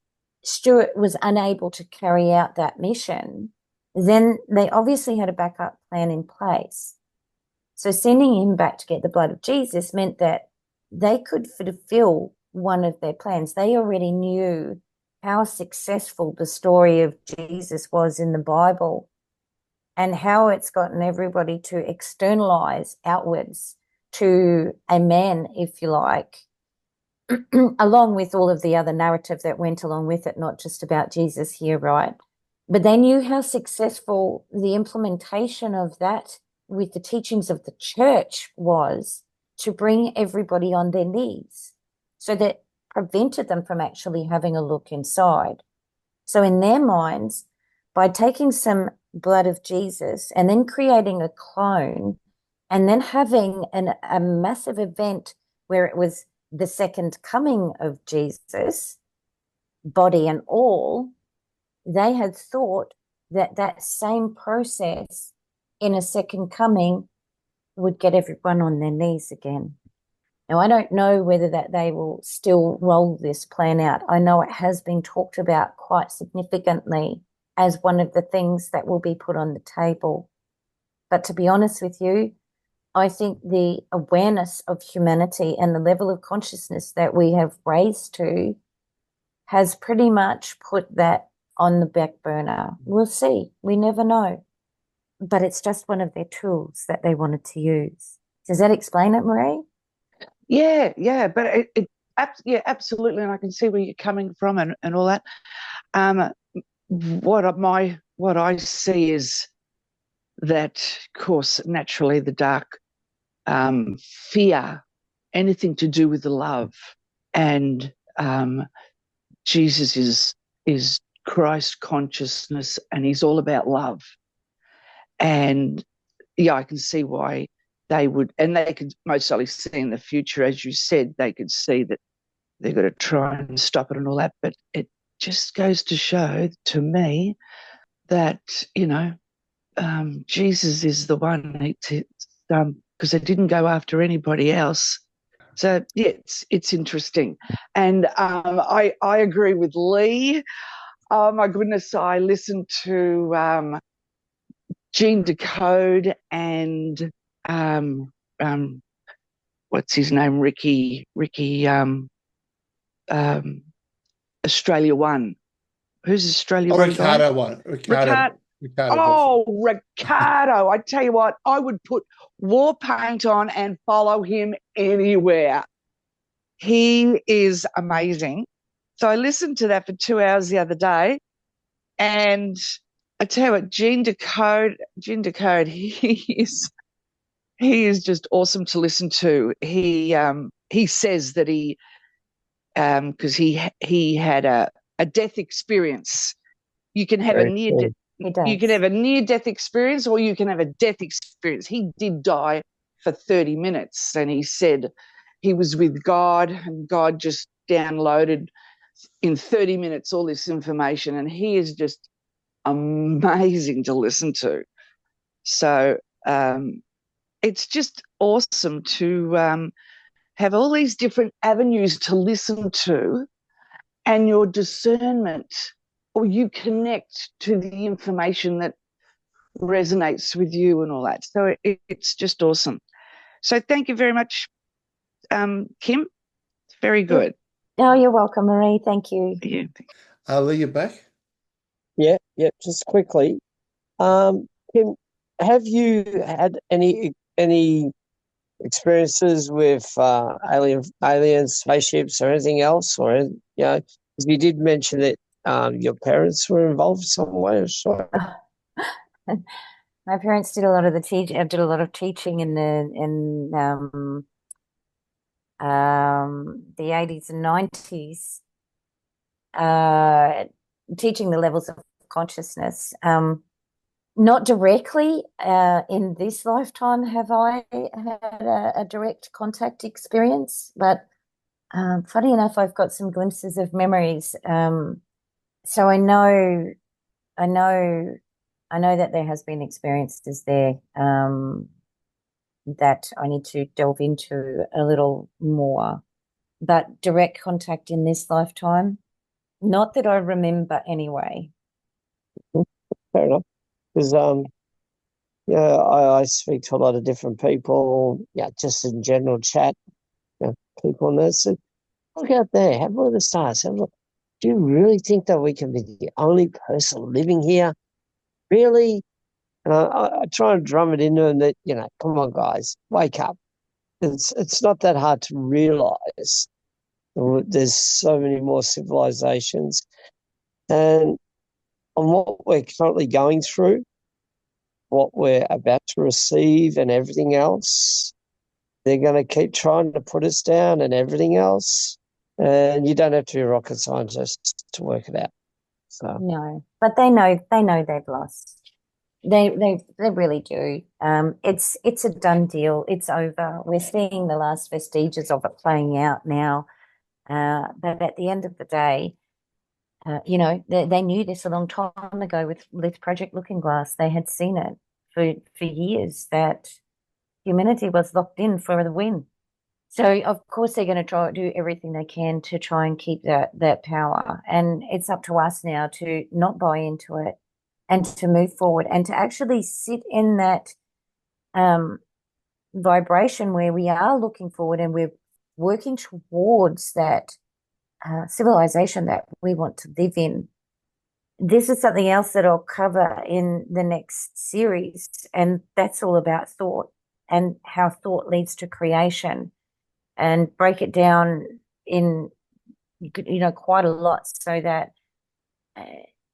Stuart was unable to carry out that mission, then they obviously had a backup plan in place. So sending him back to get the blood of Jesus meant that they could fulfill one of their plans. They already knew how successful the story of Jesus was in the Bible and how it's gotten everybody to externalize outwards to a man, if you like, along with all of the other narrative that went along with it, not just about Jesus here, right? But they knew how successful the implementation of that with the teachings of the church was to bring everybody on their knees. So that prevented them from actually having a look inside. So in their minds, by taking some blood of Jesus and then creating a clone and then having a massive event where it was the second coming of Jesus, body and all, they had thought that that same process in a second coming would get everyone on their knees again. Now, I don't know whether that they will still roll this plan out. I know it has been talked about quite significantly as one of the things that will be put on the table. But to be honest with you, I think the awareness of humanity and the level of consciousness that we have raised to has pretty much put that on the back burner. We'll see. We never know. But it's just one of their tools that they wanted to use. Does that explain it, Marie? Yeah, but yeah, absolutely, and I can see where you're coming from and all that. What I see is that, of course, naturally the dark fear anything to do with the love, and Jesus is Christ consciousness, and he's all about love. And yeah, I can see why they would, and they could most likely see in the future, as you said, they could see that they've got to try and stop it and all that. But it just goes to show to me that, Jesus is the one, because they didn't go after anybody else. So yeah, it's interesting. And I agree with Lee. Oh my goodness, I listened to Gene Decode and what's his name, Ricky Australia One. Who's Australia One? Ricardo one. Ricardo. Oh, Ricardo. I tell you what, I would put war paint on and follow him anywhere. He is amazing. So I listened to that for 2 hours the other day, and I tell you what, Gene Decode, he is just awesome to listen to. He says that because he had a death experience. You can have you can have a near-death experience, or you can have a death experience. He did die for 30 minutes, and he said he was with God, and God just downloaded in 30 minutes all this information, and he is just amazing to listen to. So it's just awesome to have all these different avenues to listen to, and your discernment, or you connect to the information that resonates with you and all that. So it's just awesome. So thank you very much, Kim. It's very good. Oh, you're welcome, Marie. Thank you. Yeah. Lee, you're back. Yeah, just quickly. Kim, have you had any experiences with alien spaceships or anything else? Or, because you did mention that your parents were involved some way. Sorry. My parents did a lot of teaching in the 80s and 90s, teaching the levels of consciousness. Not directly in this lifetime have I had a direct contact experience, but funny enough, I've got some glimpses of memories. So I know I know that there has been experiences there that I need to delve into a little more. But direct contact in this lifetime, not that I remember anyway. Fair enough. Because yeah, I speak to a lot of different people, yeah, just in general chat, people and this. Look out there, have a look at the stars. Have a look. Do you really think that we can be the only person living here? Really? And I try and drum it into them that, come on, guys, wake up. It's not that hard to realize there's so many more civilizations. And on what we're currently going through, what we're about to receive and everything else, they're going to keep trying to put us down and everything else. And you don't have to be a rocket scientist to work it out. So No, but they know they've lost. They really do. It's a done deal. It's over. We're seeing the last vestiges of it playing out now. But at the end of the day, they knew this a long time ago with Project Looking Glass. They had seen it for years that humanity was locked in for the win. So of course they're going to try to do everything they can to try and keep that power. And it's up to us now to not buy into it and to move forward and to actually sit in that vibration where we are looking forward and we're working towards that civilization that we want to live in. This is something else that I'll cover in the next series, and that's all about thought and how thought leads to creation, and break it down in quite a lot, so that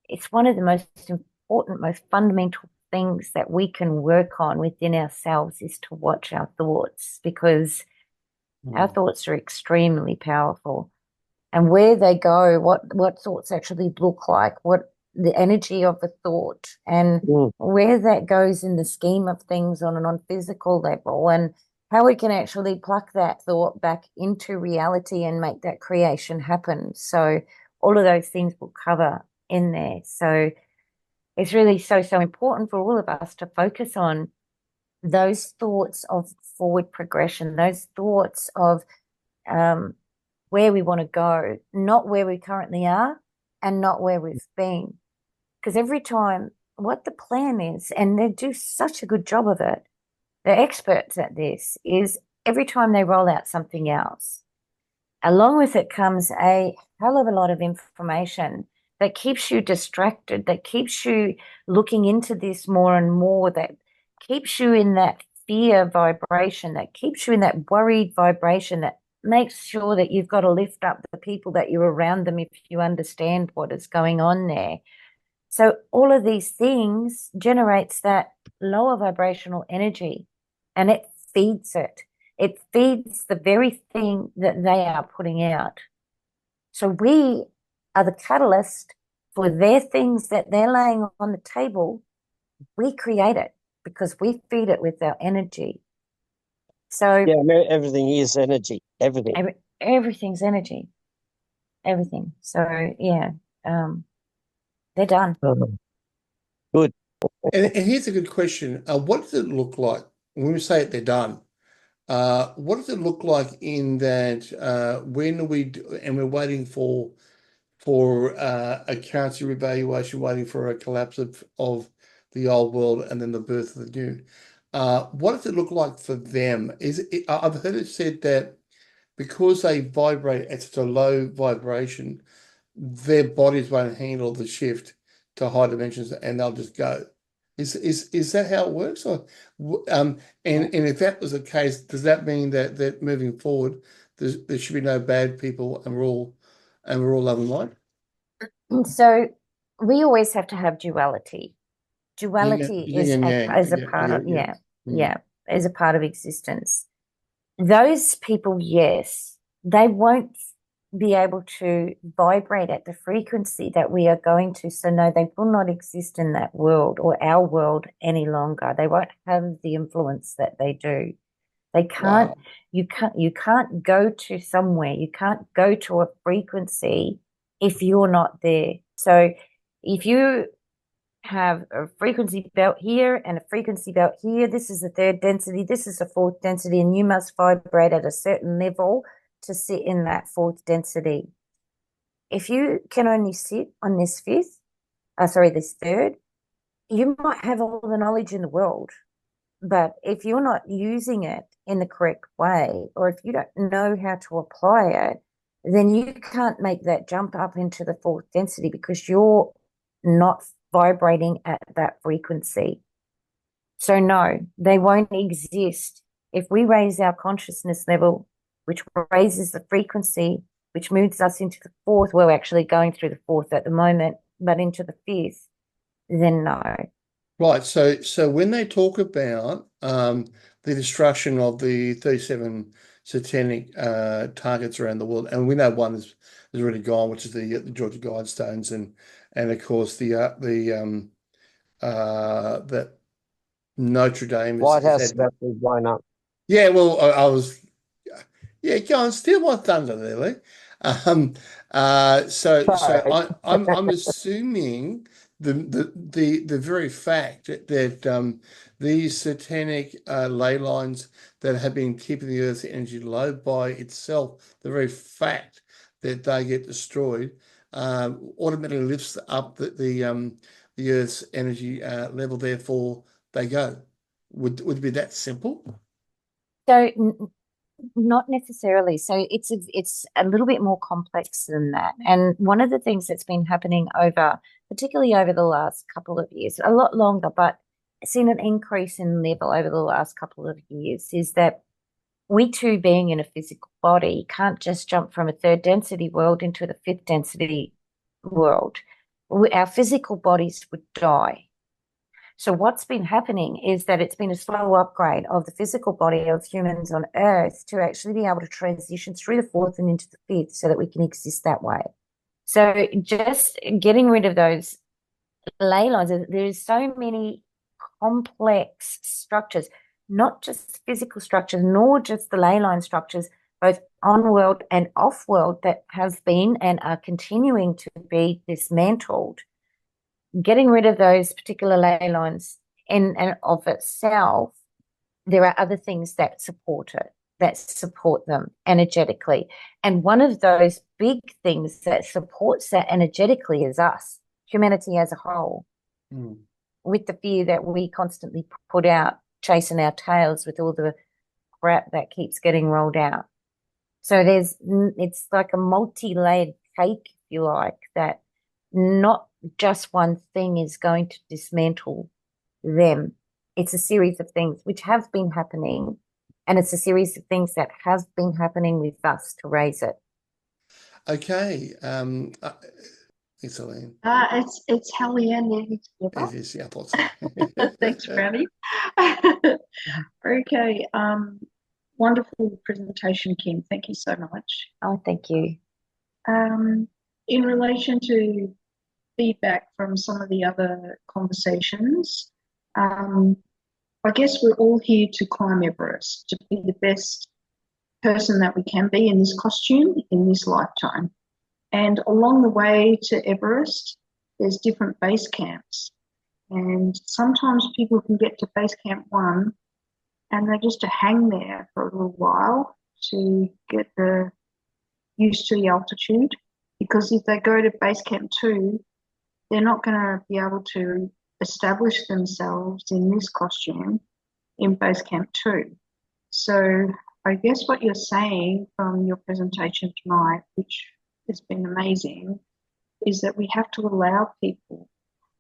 it's one of the most important, most fundamental things that we can work on within ourselves is to watch our thoughts, because our thoughts are extremely powerful. And where they go, what thoughts actually look like, what the energy of a thought, and where that goes in the scheme of things on a non-physical level, and how we can actually pluck that thought back into reality and make that creation happen. So all of those things will cover in there. So it's really so important for all of us to focus on those thoughts of forward progression, those thoughts of where we want to go, not where we currently are and not where we've been. Because every time, what the plan is, and they do such a good job of it, they're experts at this, is every time they roll out something else, along with it comes a hell of a lot of information that keeps you distracted, that keeps you looking into this more and more, that keeps you in that fear vibration, that keeps you in that worried vibration, that makes sure that you've got to lift up the people that you're around them if you understand what is going on there. So all of these things generates that lower vibrational energy, and it feeds it. It feeds the very thing that they are putting out. So we are the catalyst for their things that they're laying on the table. We create it because we feed it with our energy. So yeah, everything is energy. Everything. Everything's energy. Everything. So yeah, they're done. Good. And here's a good question. What does it look like when we say they're done? What does it look like in that when we're waiting for a currency revaluation, waiting for a collapse of the old world and then the birth of the new? What does it look like for them? I've heard it said that because they vibrate at such a low vibration, their bodies won't handle the shift to high dimensions and they'll just go. Is that how it works? Or and if that was the case, does that mean that moving forward there should be no bad people and we're all love and light? So we always have to have duality. Duality Yin is and yang. as a part of as a part of existence. Those people, yes, they won't be able to vibrate at the frequency that we are going to. So no, they will not exist in that world or our world any longer. They won't have the influence that they do. They can't, you can't go to somewhere, you can't go to a frequency if you're not there. So if you have a frequency belt here and a frequency belt here. This is the third density. This is the fourth density, and you must vibrate at a certain level to sit in that fourth density. If you can only sit on this this third, you might have all the knowledge in the world, but if you're not using it in the correct way, or if you don't know how to apply it, then you can't make that jump up into the fourth density because you're not vibrating at that frequency. So no, they won't exist. If we raise our consciousness level, which raises the frequency, which moves us into the fourth, we're actually going through the fourth at the moment, but into the fifth, then no. Right. So when they talk about the destruction of the 37 satanic targets around the world, and we know one is already gone, which is the Georgia Guidestones, and of course that Notre Dame White has House had. about to be blown up. Yeah, well, I was. Yeah, go on, steal my thunder there, Lee. So Sorry. I'm assuming the very fact that these satanic ley lines that have been keeping the Earth's energy low by itself, the very fact that they get destroyed, automatically lifts up the Earth's energy level. Therefore, they go. Would it be that simple? So not necessarily. So it's a little bit more complex than that. And one of the things that's been happening particularly over the last couple of years, a lot longer, but seen an increase in level over the last couple of years, is that we too, being in a physical body, can't just jump from a third density world into the fifth density world. Our physical bodies would die. So what's been happening is that it's been a slow upgrade of the physical body of humans on Earth to actually be able to transition through the fourth and into the fifth so that we can exist that way. So just getting rid of those ley lines, there's so many complex structures, not just physical structures, nor just the ley line structures, both on-world and off-world, that have been and are continuing to be dismantled. Getting rid of those particular ley lines in and of itself, there are other things that support it, that support them energetically. And one of those big things that supports that energetically is us, humanity as a whole, with the fear that we constantly put out, chasing our tails with all the crap that keeps getting rolled out. So it's like a multi-layered cake, if you like, that not just one thing is going to dismantle them. It's a series of things which have been happening, and it's a series of things that have been happening with us to raise it. Okay. Thanks, Elaine. It's Hellianne. It is, yeah, I thought so. Thanks, Brownie. Okay. Wonderful presentation, Kim. Thank you so much. Oh, thank you. In relation to feedback from some of the other conversations, I guess we're all here to climb Everest, to be the best person that we can be in this costume, in this lifetime. And along the way to Everest, there's different base camps. And sometimes people can get to base camp 1 and they're just to hang there for a little while to get used to the altitude. Because if they go to base camp 2, they're not going to be able to establish themselves in this costume in base camp 2. So I guess what you're saying from your presentation tonight, which has been amazing, is that we have to allow people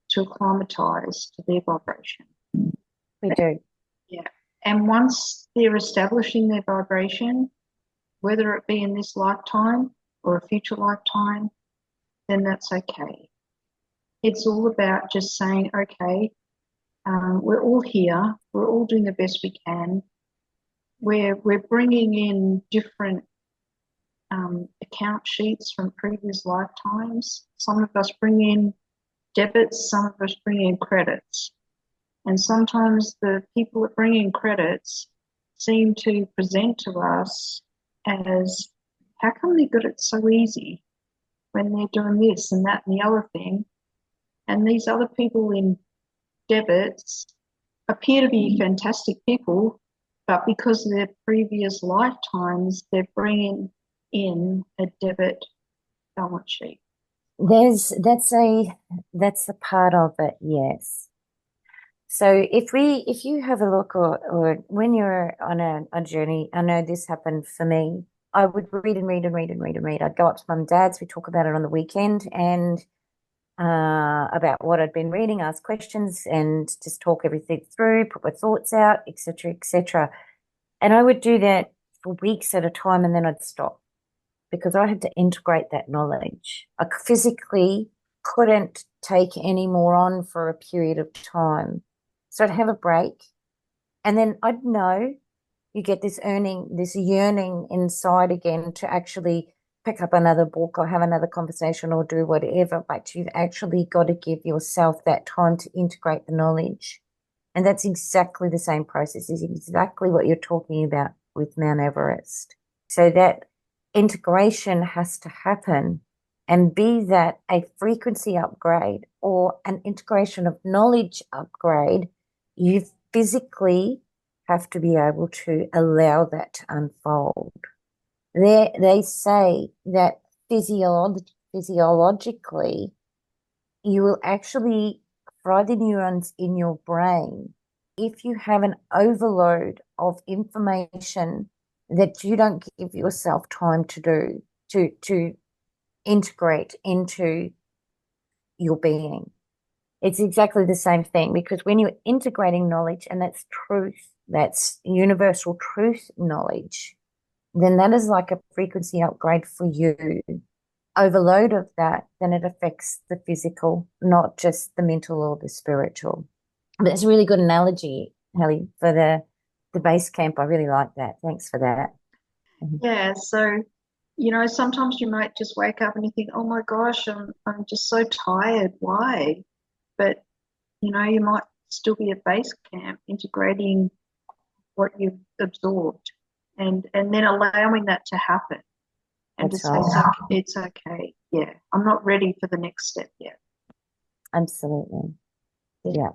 to acclimatize to their vibration. We do. Yeah. And once they're establishing their vibration, whether it be in this lifetime or a future lifetime, then that's okay. It's all about just saying, okay, we're all here, we're all doing the best we can. We're bringing in different account sheets from previous lifetimes. Some of us bring in debits, some of us bring in credits. And sometimes the people that bring in credits seem to present to us as, how come they got it so easy when they're doing this and that and the other thing? And these other people in debits appear to be fantastic people, but because of their previous lifetimes, they're bringing in a debit balance sheet. That's a part of it, yes. So if you have a look, or when you're on a journey, I know this happened for me. I would read and read and read and read and read. I'd go up to mum and dad's, we talk about it on the weekend, and about what I'd been reading, ask questions, and just talk everything through, put my thoughts out, etc., etc. And I would do that for weeks at a time, and then I'd stop because I had to integrate that knowledge. I physically couldn't take any more on for a period of time. So I'd have a break, and then I'd know you get this yearning inside again to actually pick up another book or have another conversation or do whatever, but you've actually got to give yourself that time to integrate the knowledge. And that's exactly the same process, is exactly what you're talking about with Mount Everest. So that integration has to happen, and be that a frequency upgrade or an integration of knowledge upgrade, you physically have to be able to allow that to unfold. They say that physiologically, you will actually fry the neurons in your brain if you have an overload of information that you don't give yourself time to do, to integrate into your being. It's exactly the same thing, because when you're integrating knowledge, and that's truth, that's universal truth knowledge, then that is like a frequency upgrade for you. Overload of that, then it affects the physical, not just the mental or the spiritual. But it's a really good analogy, Hallie, for the base camp. I really like that. Thanks for that. Yeah, so sometimes you might just wake up and you think, oh my gosh, I'm just so tired. Why? But you might still be at base camp integrating what you've absorbed, and then allowing that to happen, and That's to say right. it's okay. Yeah, I'm not ready for the next step yet. Absolutely. Yeah.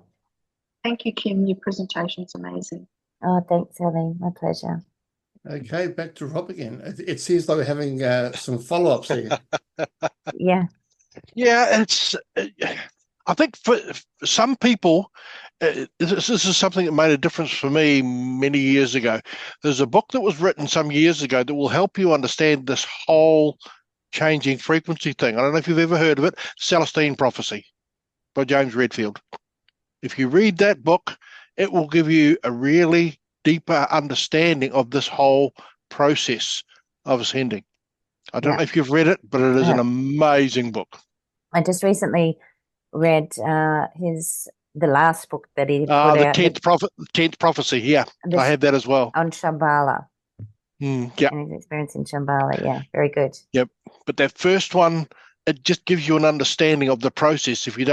Thank you, Kim. Your presentation's amazing. Oh, thanks, Hallie. My pleasure. Okay, back to Rob again. It seems like we're having some follow-ups here. Yeah. Yeah, I think for some people, this is something that made a difference for me many years ago. There's a book that was written some years ago that will help you understand this whole changing frequency thing. I don't know if you've ever heard of it, Celestine Prophecy by James Redfield. If you read that book, it will give you a really deeper understanding of this whole process of ascending. I don't know if you've read it, but it is an amazing book. I just recently read the last book that he put out. The 10th Prophecy. Yeah, I have that as well. On Shambhala. Yeah. And his experience in Shambhala. Yeah, very good. Yep. But that first one, it just gives you an understanding of the process. If you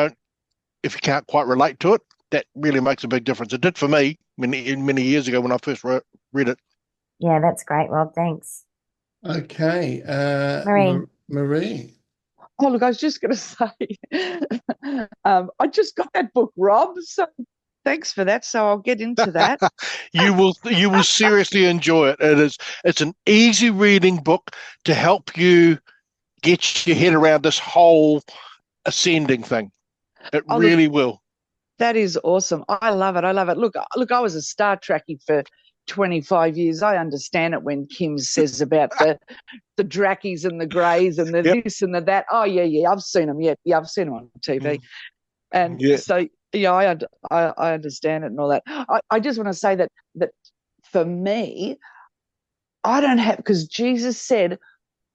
can't quite relate to it, that really makes a big difference. It did for me many years ago when I first read it. Yeah, that's great, Rob. Thanks. Okay. Marie. Oh, look, I was just going to say, I just got that book, Rob. So thanks for that. So I'll get into that. You will seriously enjoy it. It's an easy reading book to help you get your head around this whole ascending thing. It really will. That is awesome. I love it. I love it. Look, I was a Star Trekkie for 25 years. I understand it when Kim says about the Drakkies and the Greys and the this and the that. Oh, yeah. I've seen them. Yeah, I've seen them on TV. And so, yeah, I understand it and all that. I just want to say that for me, I don't have, because Jesus said,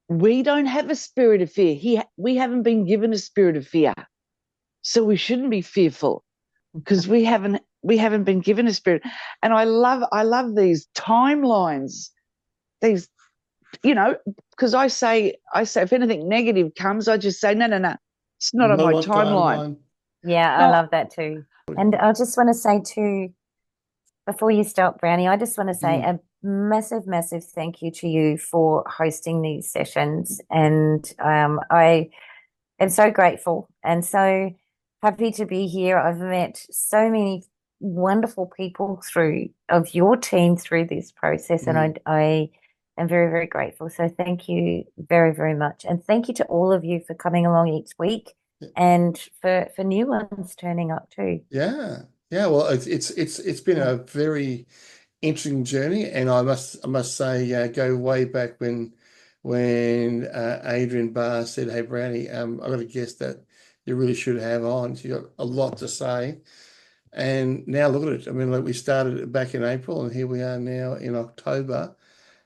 we don't have a spirit of fear. We haven't been given a spirit of fear. So we shouldn't be fearful, because we haven't been given a spirit. And I love these timelines, these, because I say if anything negative comes, I just say, no, it's not on my timeline. Yeah, I love that too. And I just want to say too, before you stop, Brownie, I just want to say a massive, massive thank you to you for hosting these sessions. And I am so grateful. And so happy to be here. I've met so many wonderful people of your team through this process, and I am very, very grateful. So thank you very, very much. And thank you to all of you for coming along each week and for new ones turning up too. Yeah. Well, it's been a very interesting journey, and I must say, go way back when Adrian Barr said, "Hey, Brownie, I got a guest that you really should have on. You got a lot to say." And now look at it. I mean, like, we started it back in April, and here we are now in October.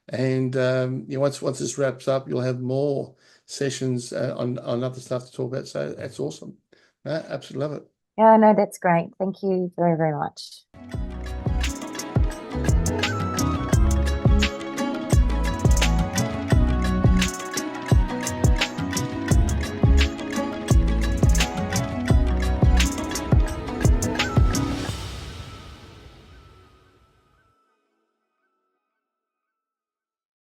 And once this wraps up, you'll have more sessions on other stuff to talk about. So that's awesome. Absolutely love it. Yeah, no, that's great. Thank you very, very much.